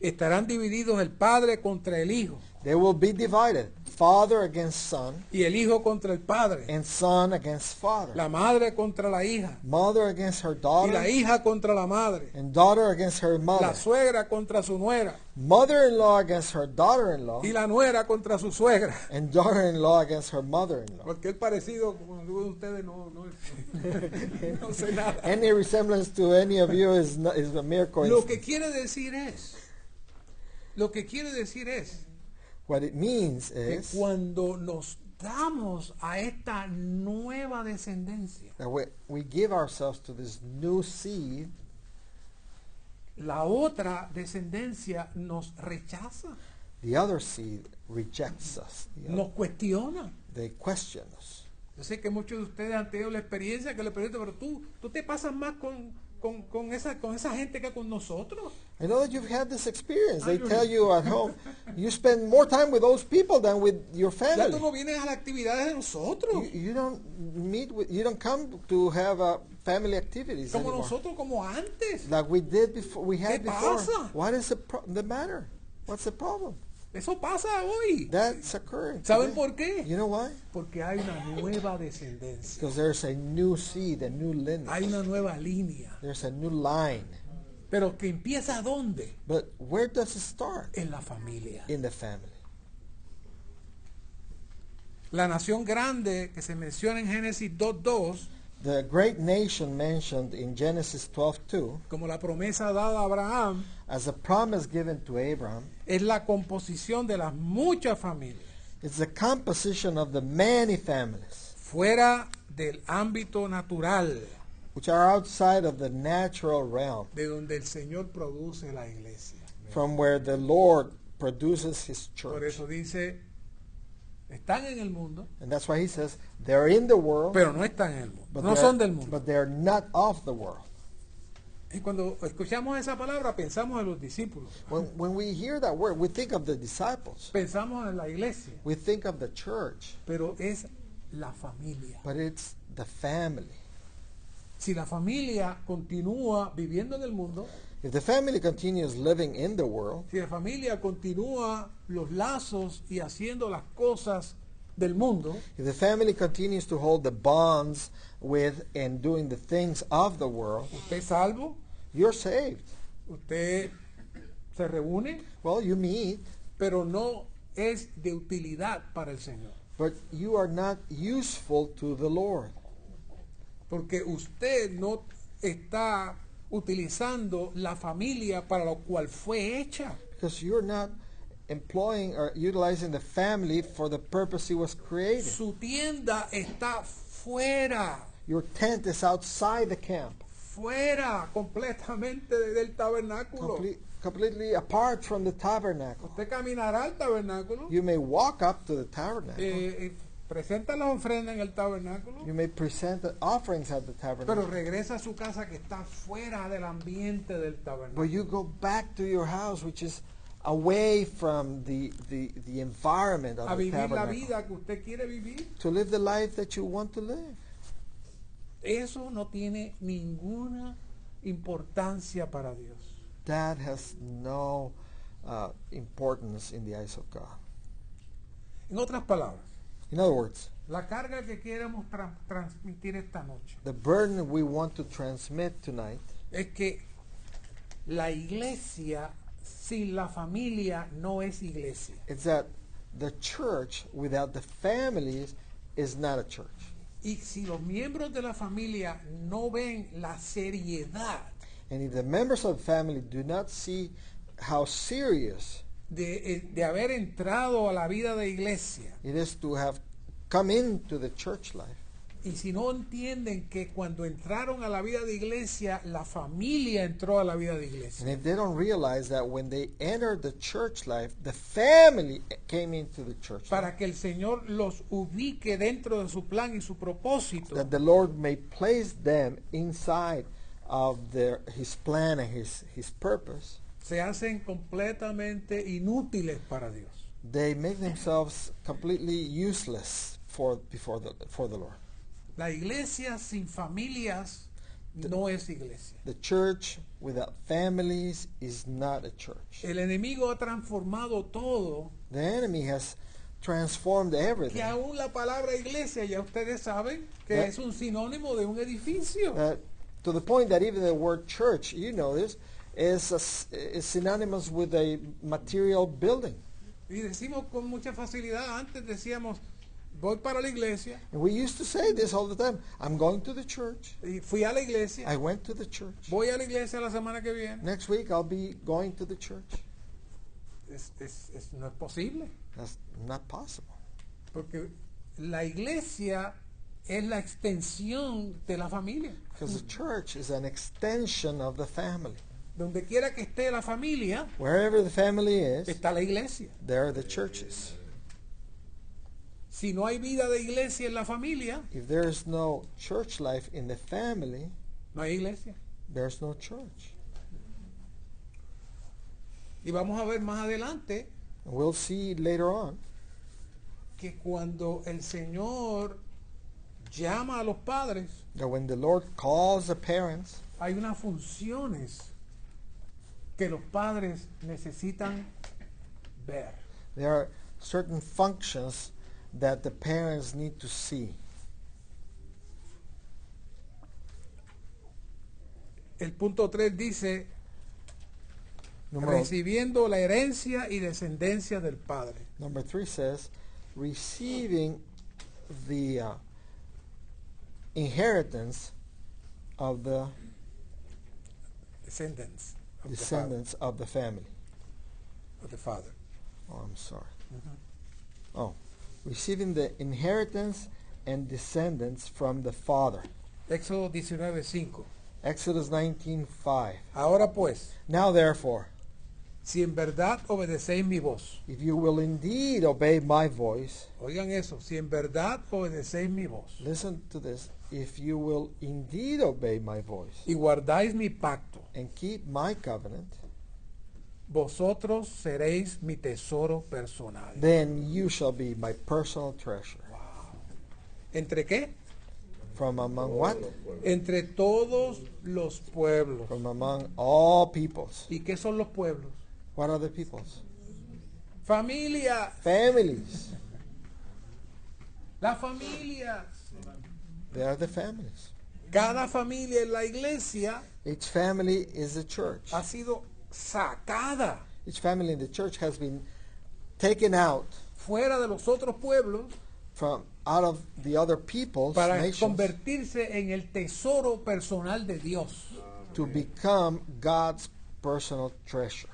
Estarán divididos el padre contra el hijo They will be divided, father against son, y el hijo contra el padre, and son against father, la madre contra la hija mother against her y la daughter, hija contra la madre, and daughter against her la mother, suegra contra su nuera mother-in-law against her daughter-in-law, y la nuera contra su suegra. and daughter-in-law against her mother-in-law. Cualquier parecido con alguno de ustedes no no sé nada. Any resemblance to any of you is a mere Lo coincidence. que quiere decir es What it means que is cuando nos damos a esta nueva descendencia, that we give ourselves to this new seed, la otra descendencia nos rechaza, the other seed rejects us. nos cuestiona. They question us. Yo sé que muchos de ustedes han tenido la experiencia que le pregunto, pero tú te pasas más con esa gente que con nosotros. I know that you've had this experience. They tell you at home, you spend more time with those people than with your Ya tú family. no vienes a las actividades de nosotros, You don't you don't come to have family activities como anymore. nosotros como antes. Like we did before. We had ¿Qué before. pasa? What is the matter? What's the problem? Eso pasa hoy. That's occurring. ¿Saben today. por qué? You know why? Porque hay una nueva descendencia, Because there's a new seed, a new lineage. hay una nueva línea. There's a new line. Pero que empieza ¿dónde? But where does it start? En la familia. In the family. La nación grande que se menciona en Génesis 2:2, The great nation mentioned in Genesis 12:2 como la promesa dada a Abraham, as a promise given to Abraham es la composición de las muchas familias is the composition of the many families fuera del ámbito natural which are outside of the natural realm, de donde el Señor produce la iglesia. from where the Lord produces his Por church. eso dice, están en el mundo, And that's why he says they're in the world, pero no están en el mundo, but no son del mundo. they're not of the world. Y cuando escuchamos esa palabra pensamos en los discípulos, When we hear that word, we think of the disciples. pensamos en la iglesia, We think of the church, pero es la familia. but it's the family. Si la familia continúa viviendo en el mundo, If the family continues living in the world, si la familia continúa los lazos y haciendo las cosas del mundo, if the family continues to hold the bonds with and doing the things of the world, usted es salvo, you're saved. usted se reúne, Well, you meet, pero no es de utilidad para el Señor. but you are not useful to the Lord. Porque usted no está utilizando la familia para lo cual fue hecha. Because you're not employing or utilizing the family for the purpose it was created. Su tienda está fuera, Your tent is outside the camp, fuera completamente del tabernáculo. completely apart from the tabernacle. Usted caminará al tabernáculo, You may walk up to the tabernacle. presenta la ofrenda en el tabernáculo, You may present the offerings at the pero tabernacle. regresa a su casa que está fuera del ambiente del But tabernáculo. you go back to your house, which is away from the environment A of the vivir la tabernacle, vida que usted quiere vivir. to live the life that you want to live. Eso no tiene ninguna importancia para Dios. That has no importance in the eyes of God. En otras palabras, In other words, la carga que queremos transmitir esta noche the burden we want to transmit tonight es que la iglesia sin la familia no es iglesia. is that the church without the families is not a church. Y si los miembros de la familia no ven la seriedad And if the members of the family do not see how serious de haber entrado a la vida de iglesia, it is to have come into the church life, y si no entienden que cuando entraron a la vida de iglesia, la familia entró a la vida de and iglesia, if they don't realize that when they entered the church life, the family came into the church life, para que el Señor los ubique dentro de su plan y su propósito, that the Lord may place them inside of His plan and His purpose, se hacen completamente inútiles para Dios. they make themselves completely useless before the Lord. La iglesia sin familias no es iglesia. The church without families is not a church. El enemigo ha transformado todo, The enemy has transformed que everything. aún la palabra iglesia, ya ustedes saben, que Yeah. es un sinónimo de un edificio. To the point that even the word church, you know this, is synonymous with a material building. Y decimos con mucha facilidad, antes decíamos, voy para la iglesia, And we used to say this all the time. I'm going to the church. y fui a la iglesia, I went to the church. voy a la iglesia la semana que viene. Next week I'll be going to the church. No es posible, That's not possible. porque la iglesia es la extensión de la familia. Because the church is an extension of the family. Donde quiera que esté la familia, Wherever the family is, está la iglesia. there are the churches. Si no hay vida de iglesia en la familia, If there is no church life in the family, no hay iglesia. there's no church. Y vamos a ver más adelante And we'll see later on que cuando el Señor llama a los padres, that when the Lord calls the parents, hay unas funciones que los padres necesitan ver. there are certain functions that the parents need to see. El punto 3 dice, recibiendo la herencia y descendencia del Padre. Number 3 says, receiving the inheritance of the Descendants of descendants of the family. the Father. Oh, I'm sorry. Oh, receiving the inheritance and descendants from the Father. Éxodo 19:5. Exodus 19:5. Ahora pues, Now therefore, si en verdad obedecéis mi voz, if you will indeed obey my voice, oigan eso, si en verdad obedecéis mi voz listen to this, if you will indeed obey my voice y guardáis mi pacto, and keep my covenant, vosotros seréis mi tesoro personal. then you shall be my personal treasure. ¿Entre qué? From among what? Entre todos los pueblos. From among all peoples. ¿Y qué son los pueblos? What are the peoples? Familia. Families. Las familias. They are the families. Cada familia en la iglesia Each family is a church. ha sido sacada Each family in the church has been taken out fuera de los otros pueblos from out of the other peoples, para nations, convertirse en el tesoro personal de Dios. to become God's personal treasure.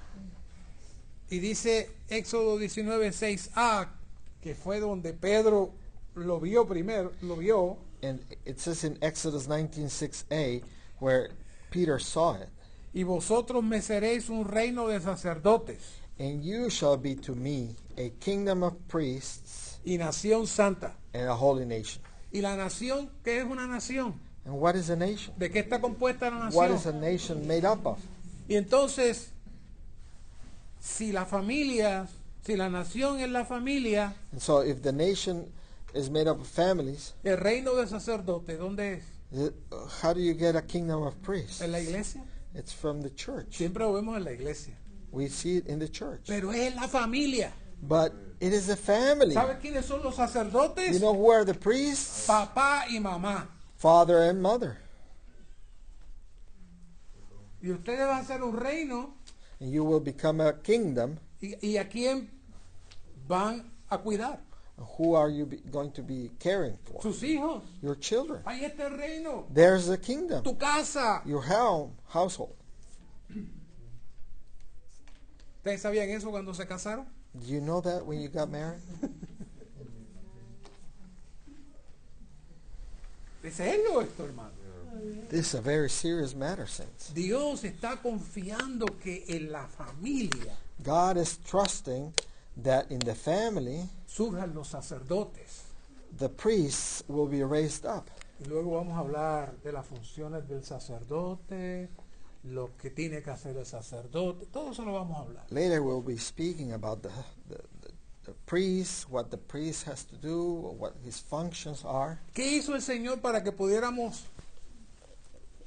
Y dice Éxodo 19:6a, que fue donde Pedro lo vio primero, lo vio, And it says in Exodus 19:6a, where Peter saw it, y vosotros me seréis un reino de sacerdotes and you shall be to me a kingdom of priests y nación santa. and a holy nation. ¿Y la nación qué es una nación? And what is a nation? ¿De qué está compuesta la What is a nación? nation made up of? Y entonces, si la familia, si la nación es la familia, And so if the nation is made up of families, el reino de sacerdotes, ¿dónde es? how do you get a kingdom of priests? ¿En la iglesia? It's from the church. Siempre lo vemos en la iglesia. We see it in the church. Pero es la familia. But it is a family. ¿Sabe quiénes son los sacerdotes? You know who are the priests? Papá y mamá. Father and mother. Y ustedes van a ser un reino. And you will become a kingdom. ¿Y a quién van a cuidar? Who are you going to be caring for? Sus hijos. Your children. Ahí está el reino. There's the kingdom. Tu casa. Your household. ¿Ustedes sabían eso cuando se casaron? Do you know that when you got married? ¿Es serio esto, hermano? This is a very serious matter, saints. Dios está confiando que en la familia God is trusting that in the family, surjan los sacerdotes. the priests will be raised up. Y luego vamos a hablar de las funciones del sacerdote, lo que tiene que hacer el sacerdote, todo eso lo vamos a hablar. Later we'll be speaking about the priest, what the priest has to do, what his functions are. ¿Qué hizo el Señor para que pudiéramos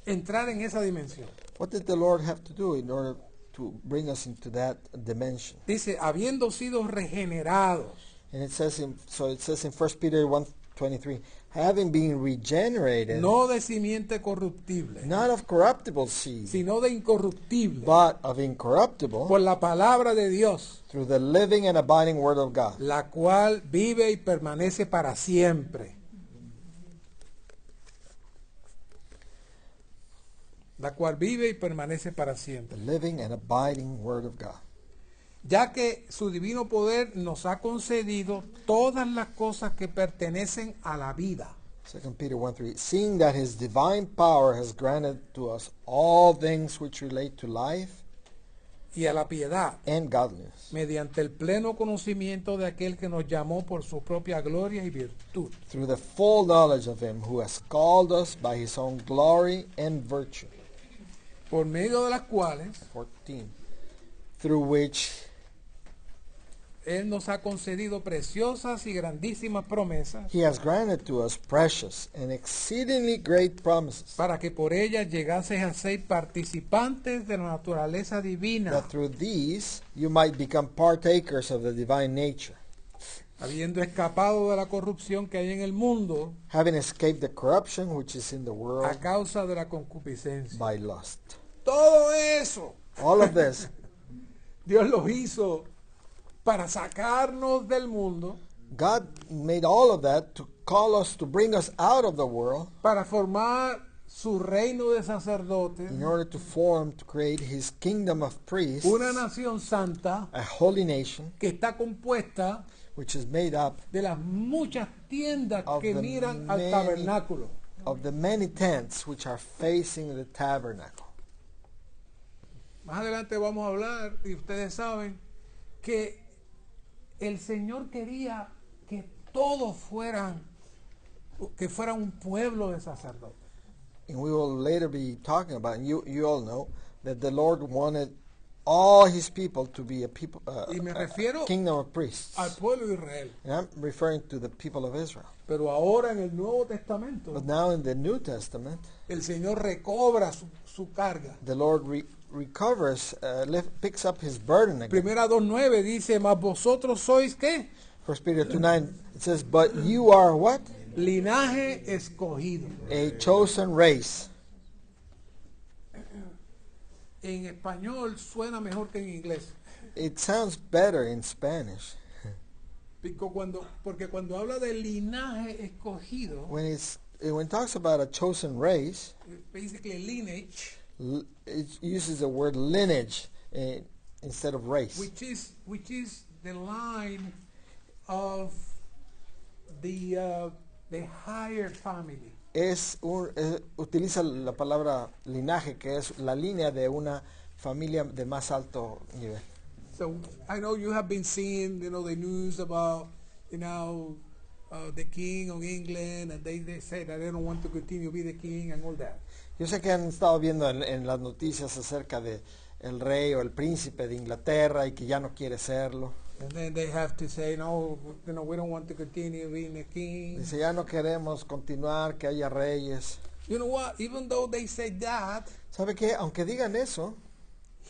entrar en esa dimensión? What did the Lord have to do in order to bring us into that dimension? Dice, habiendo sido regenerados, And it says in 1 Peter 1:23, having been regenerated, no de simiente corruptible, not of corruptible seed, sino de incorruptible, but of incorruptible, por la palabra de Dios, through the living and abiding word of God, la cual vive y permanece para siempre. La cual vive y permanece para the siempre. living and abiding word of God. Ya que su divino poder nos ha concedido todas las cosas que pertenecen a la vida 2 Peter 1:3, seeing that his divine power has granted to us all things which relate to life y a la piedad, and godliness, mediante el pleno conocimiento de aquel que nos llamó por su propia gloria y virtud, through the full knowledge of him who has called us by his own glory and virtue. por medio de las cuales 14, through which Él nos ha concedido preciosas y grandísimas promesas, he has granted to us precious and exceedingly great promises, para que por ellas llegases a ser participantes de la naturaleza divina, that through these you might become partakers of the divine nature, habiendo escapado de la corrupción que hay en el mundo having escaped the corruption which is in the a world causa de la concupiscencia. by lust. Todo eso All of this Dios los hizo para sacarnos del mundo, God made all of that to call us, to bring us out of the world para formar su reino de sacerdotes, in order to form, to create his kingdom of priests, una nación santa a holy nation, que está compuesta which is made up de las muchas tiendas of que the miran al many- tabernáculo. of the many tents which are facing the tabernacle. Más adelante vamos a hablar, y ustedes saben, que el Señor quería que todos fueran un pueblo de sacerdotes. And we will later be talking about, and you all know, that the Lord wanted all his people to be a people, Y me a refiero kingdom of priests. al pueblo de Israel. And I'm referring to the people of Israel. Pero ahora en el Nuevo Testamento, But now in the New Testament, el Señor recobra su carga. the Lord recovers, picks up his burden again. Primera 2:9 dice, mas vosotros sois ¿qué? 1 Peter 2:9, it says, but you are what? Linaje escogido. A chosen race. En español suena mejor que en inglés. It sounds better in Spanish. Porque cuando habla de linaje escogido, When it talks about a chosen race, basically lineage, it uses the word lineage instead of race. which is the line of the higher family. Utiliza la palabra linaje, que es la línea de una familia de más alto nivel. So I know you have been seeing, the news about, the king of England, and they say that they don't want to continue to be the king and all that. Yo sé que han estado viendo en las noticias acerca de el rey o el príncipe de Inglaterra y que ya no quiere serlo. And then they have to say, no, we don't want to continue being the king. Dice, ya no queremos continuar, que haya reyes. You know what? Even though they say that, ¿Sabe qué? Aunque digan eso,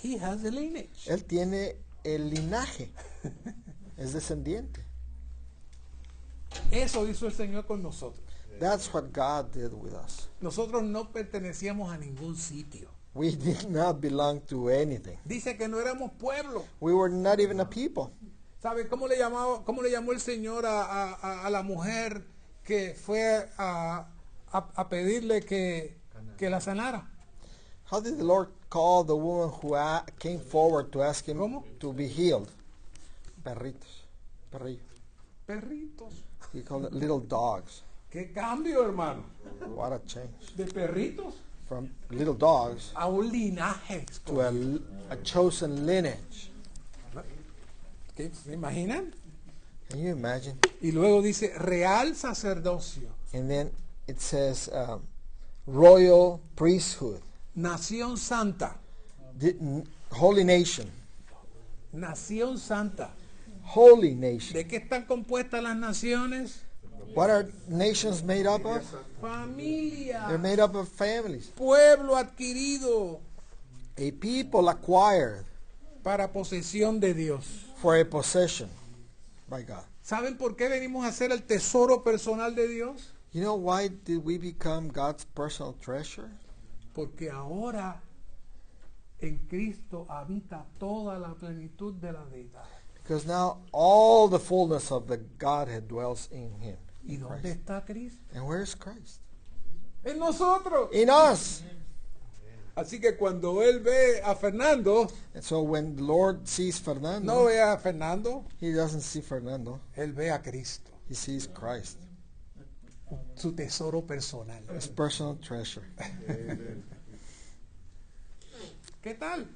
he has a lineage. él tiene el linaje, es descendiente. Eso hizo el Señor con nosotros. That's what God did with us. Nosotros no pertenecíamos a ningún sitio. We did not belong to anything. Dice que no éramos pueblo. We were not even a people. ¿Sabe cómo le llamó el Señor a la mujer que fue a pedirle que la sanara? How did the Lord call the woman who came forward to ask him ¿Cómo? to be healed? Perritos. Perrillos. Perritos. He called it little dogs. ¿Qué cambio, hermano? What a change. De perritos From little dogs a un linaje. to a chosen lineage. ¿Qué? ¿Se imaginan? Can you imagine? Y luego dice real sacerdocio, And then it says royal priesthood, nación santa, holy nation, nación santa. holy nation. ¿De qué están compuestas las naciones? What are nations made up of? Familia, They're made up of families. pueblo adquirido A people acquired para posesión de Dios. for a possession by God. ¿Saben por qué venimos a ser el tesoro personal de Dios? You know why did we become God's personal treasure? Porque ahora en Cristo habita toda la plenitud de la deidad. Because now all the fullness of the Godhead dwells in him. ¿Y In dónde Christ. está Cristo? And where is Christ? En nosotros. In us. Así que cuando él ve a Fernando, And so when the Lord sees no Fernando, ve a Fernando, he doesn't see Fernando. él ve a Cristo, He sees Christ. su tesoro personal. His personal treasure. ¿Qué tal?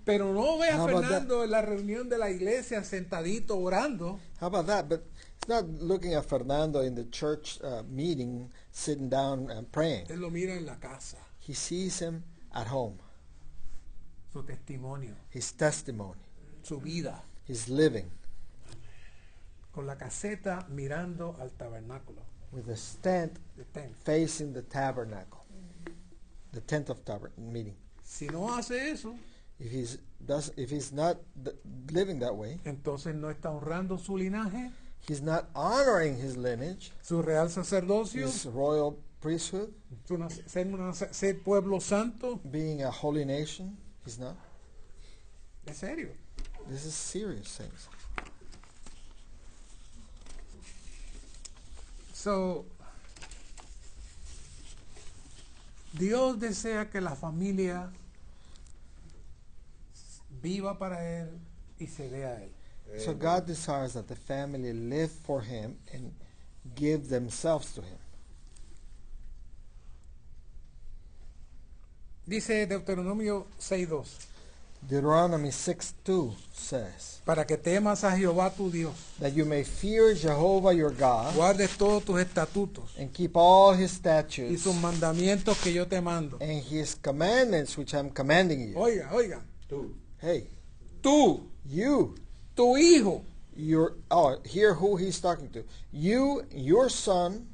Pero no ve a How about Fernando en la reunión de la iglesia sentadito orando. How about that? But it's not looking at Fernando in the church meeting, sitting down and praying. Él lo mira en la casa, He sees him at home, su testimonio, his testimony, su vida, his living, con la caseta mirando al tabernáculo. with a stand de tent. facing the tabernacle, the tent of meeting. Si no hace eso, If he's not living that way, entonces no está honrando su linaje, he's not honoring his lineage, su real sacerdocio, his royal priesthood, ser pueblo santo. being a holy nation. He's not. Es serio. This is serious things. So, Dios desea que la familia viva para Él y se dé a Él. So God desires that the family live for Him and give themselves to Him. Dice Deuteronomio 6:2, Deuteronomy 6:2 says, para que temas a Jehová tu Dios, that you may fear Jehovah your God guardes todos tus estatutos and keep all His y statutes sus mandamientos que yo te mando. and His commandments which I'm commanding you. Oiga, Hey, tú, you, tu hijo, hear who He's talking to. You, your son,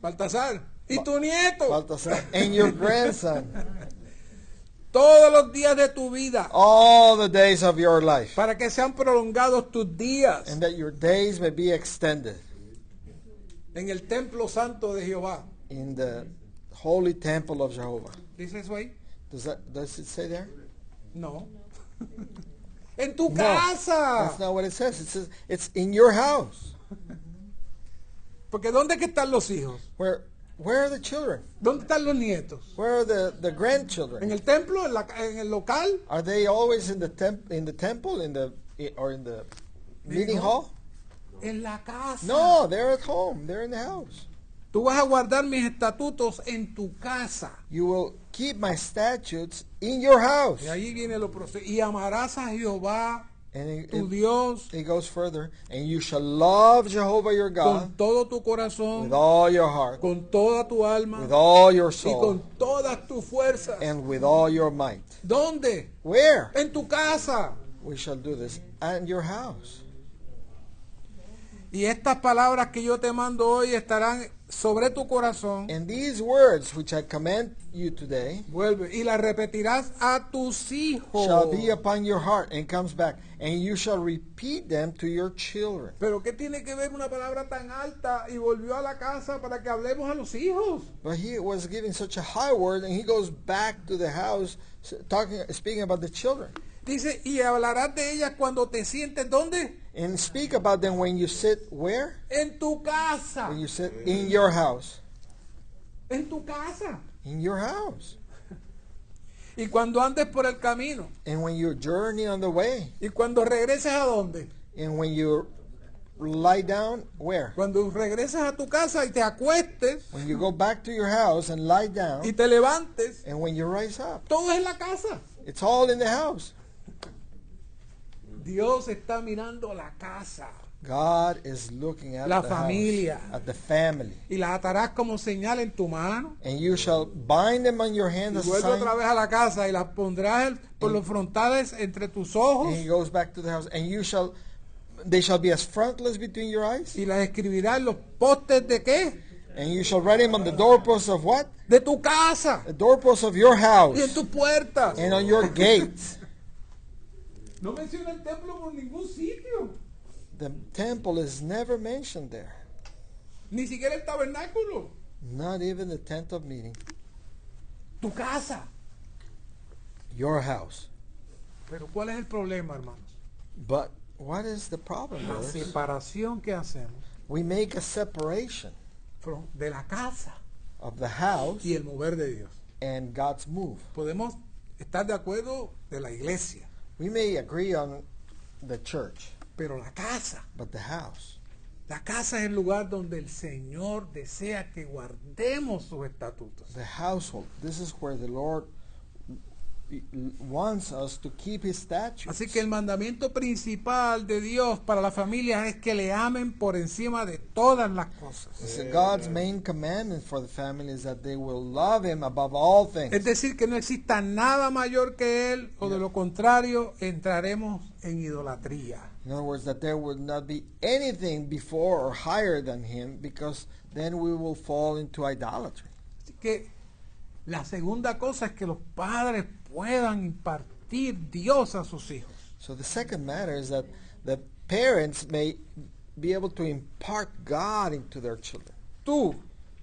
Baltasar, y tu nieto, Balthasar, and your grandson, todos los días de tu vida, all the days of your life, para que sean prolongados tus días and that your days may be extended en el templo santo de Jehová. in the holy temple of Jehovah. ¿Dice eso ahí? Does it say there? No. En tu No, casa. that's not what it says. It says it's in your house. Porque ¿dónde que están los hijos? Where are the children? ¿Dónde están los nietos? Where are the ¿En grandchildren? el templo? ¿En el local? Are they always in the temple, or in the meeting No. hall? En la casa. No, they're at home. They're in the house. Tú vas a guardar mis estatutos en tu casa. You will keep my statutes in your house. Y ahí viene lo proceso. Y amarás a Jehová, And tu Dios, it goes further. And you shall love Jehovah your God con todo tu corazón, with all your heart, con toda tu alma with all your y soul, con todas tus fuerzas. and with all your might. ¿Dónde? Where? En tu casa. We shall do this and your house. Y estas palabras que yo te mando hoy estarán sobre tu corazón. And these words which I command you today Vuelve. Y las repetirás a tus hijos. shall be upon your heart, and comes back, and you shall repeat them to your children. Pero ¿qué tiene que ver una palabra tan alta y volvió a la casa para que hablemos a los hijos? But he was giving such a high word, and he goes back to the house speaking about the children. Dice, y hablarás de ellas cuando te sientes, ¿dónde? And speak about them when you sit where? En tu casa. When you sit in your house. En tu casa. In your house. Y cuando andes por el camino. And when you journey on the way. Y cuando regreses a dónde. And when you lie down, where? Cuando regreses a tu casa y te acuestes. When you go back to your house and lie down. Y te levantes. And when you rise up. Todo es en la casa. It's all in the house. Dios está mirando la casa. God is looking at La the familia. house, at the family. Y las atarás como señal en tu mano. And you shall bind them on your hand Y as a vuelve sign. otra vez a la casa y las pondrás por los frontales entre tus ojos. And he goes back to the house. And they shall be as frontlets between your eyes. Y las escribirás en los postes de qué? And you shall write him on the doorposts of what? De tu casa. The doorposts of your house. Y en tus puertas. And on your gates. No menciona el templo por ningún sitio. The temple is never mentioned there. Ni siquiera el tabernáculo. Not even the tent of meeting. Tu casa. Your house. Pero ¿cuál es el problema, hermanos? But what is the problem, La brothers? separación que hacemos We make a separation de la casa of the house y el mover de Dios. and God's move. Podemos estar de acuerdo de la iglesia, We may agree on the church, pero la casa. but the house. La casa es el lugar donde el Señor desea que guardemos sus estatutos. The household. This is where the Lord wants us to keep His statutes. Así que el mandamiento principal de Dios para la familia es que le amen por encima de todas las cosas. So God's main commandment for the family is that they will love Him above all Es things. decir, que no exista nada mayor que Él, o de lo contrario, entraremos en idolatría. In other words, that there would not be anything before or higher than Him, because then we will fall into idolatry. Así que la segunda cosa es que los padres puedan impartir Dios a sus hijos. So the second matter is that the parents may be able to impart God into their children. Tú,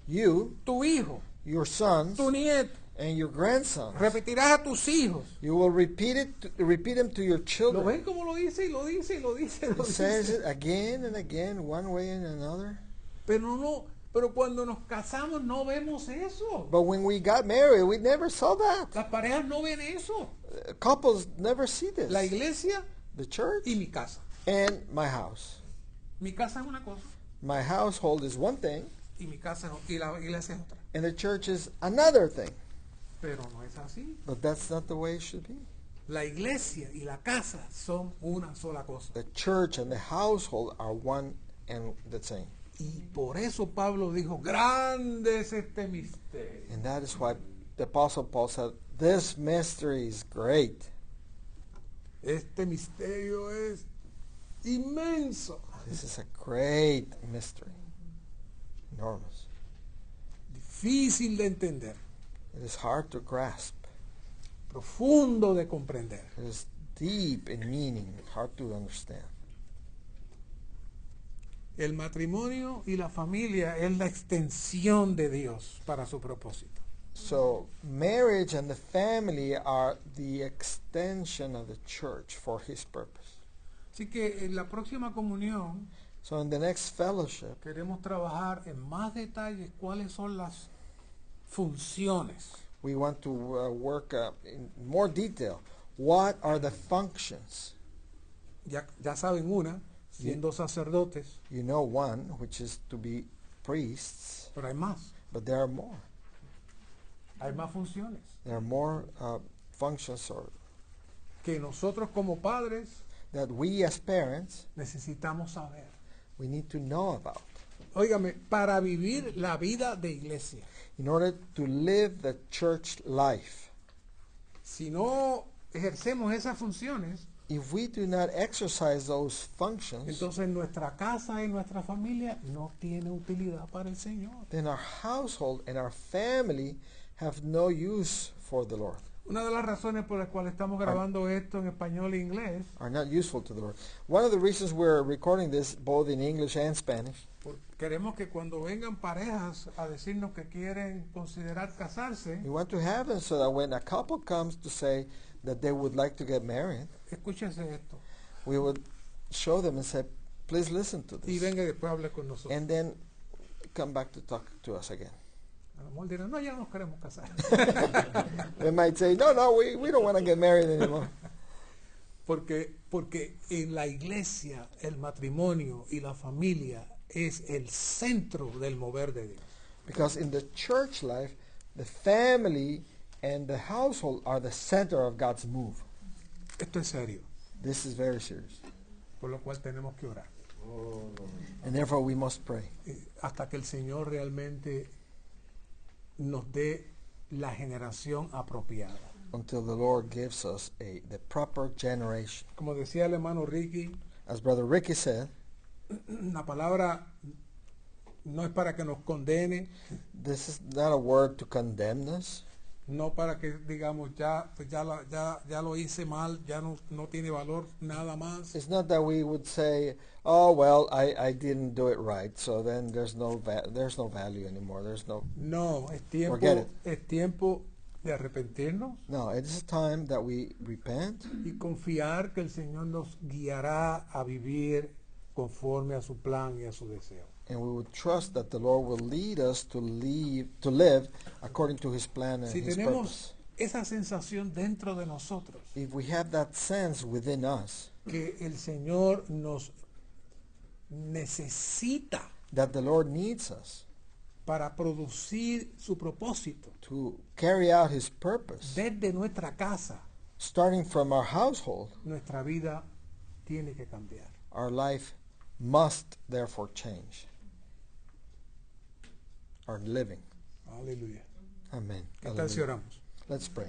You, tu hijo, your sons, tu nieto, and your grandsons. Repetirás a tus hijos. You will repeat them to your ¿Lo children. ven como lo dice y lo dice y lo dice y lo It says dice? it again and again, one way and another. Pero cuando nos casamos no vemos eso. But when we got married, we never saw that. Las parejas no ven eso. Couples never see this. La iglesia The church y mi casa. and my house. Mi casa es una cosa My household is one thing, y mi casa y la iglesia es otra. and the church is another thing. Pero no es así. But that's not the way it should be. La iglesia y la casa son una sola cosa. The church and the household are one and the same. Y por eso Pablo dijo, grande es este misterio. And that is why the Apostle Paul said, this mystery is great. Este misterio es inmenso. This is a great mystery. Enormous. Difícil de entender. It is hard to grasp. Profundo de comprender. It is deep in meaning, hard to understand. El matrimonio y la familia es la extensión de Dios para su propósito. So marriage and the family are the extension of the church for his purpose. Así que en la próxima comunión So in the next fellowship, queremos trabajar en más detalles cuáles son las funciones. we want to work in more detail. What are the functions? Ya saben una, siendo sacerdotes, You know one, which is to be priests, pero hay más. but there are more. Hay más funciones There are more functions que nosotros como padres that we as parents, necesitamos saber. we need to know about Óigame, para vivir la vida de iglesia. in order to live the church life. Si no ejercemos esas funciones, If we do not exercise those functions, entonces nuestra casa y nuestra familia no tiene utilidad para el Señor. then our household and our family have no use for the Lord, Una de las razones por las cuales estamos grabando esto en español e inglés, are not useful to the Lord. One of the reasons we're recording this both in English and Spanish, queremos que cuando vengan parejas a decirnos que quieren considerar casarse, we want to have them so that when a couple comes to say that they would like to get married, escúchense esto. we would show them and say, please listen to Y this. venga y después hable con nosotros. And then come back to talk to us again. A lo mejor dirán, no, ya no nos queremos casar. They might say, no, we don't want to get married anymore. Porque en la iglesia el matrimonio y la familia es el centro del mover de Dios. Because in the church life, the family and the household are the center of God's move. Esto es serio, This is very serious. por lo cual tenemos que orar. And therefore we must pray Hasta que el Señor realmente nos dé la generación apropiada. until the Lord gives us the proper generation. Como decía el hermano Ricky, As Brother Ricky said, la palabra no es para que nos condene, this is not a word to condemn us. no para que digamos ya lo hice mal, ya no tiene valor nada más. It's not that we would say, oh, well, I didn't do it right, so then there's no value anymore. No, Forget it. es tiempo de arrepentirnos No, it is a time that we repent y confiar que el Señor nos guiará a vivir conforme a su plan y a su deseo. and we would trust that the Lord will lead us to live according to His plan and Si His tenemos purpose. esa sensación dentro de nosotros If we have that sense within us que el Señor nos necesita that the Lord needs us para producir su propósito to carry out His purpose, desde nuestra casa, starting from our household, nuestra vida tiene que cambiar. our life must therefore change. Our living. Aleluya. Amen. ¿Qué tal si Hallelujah. oramos? Let's pray.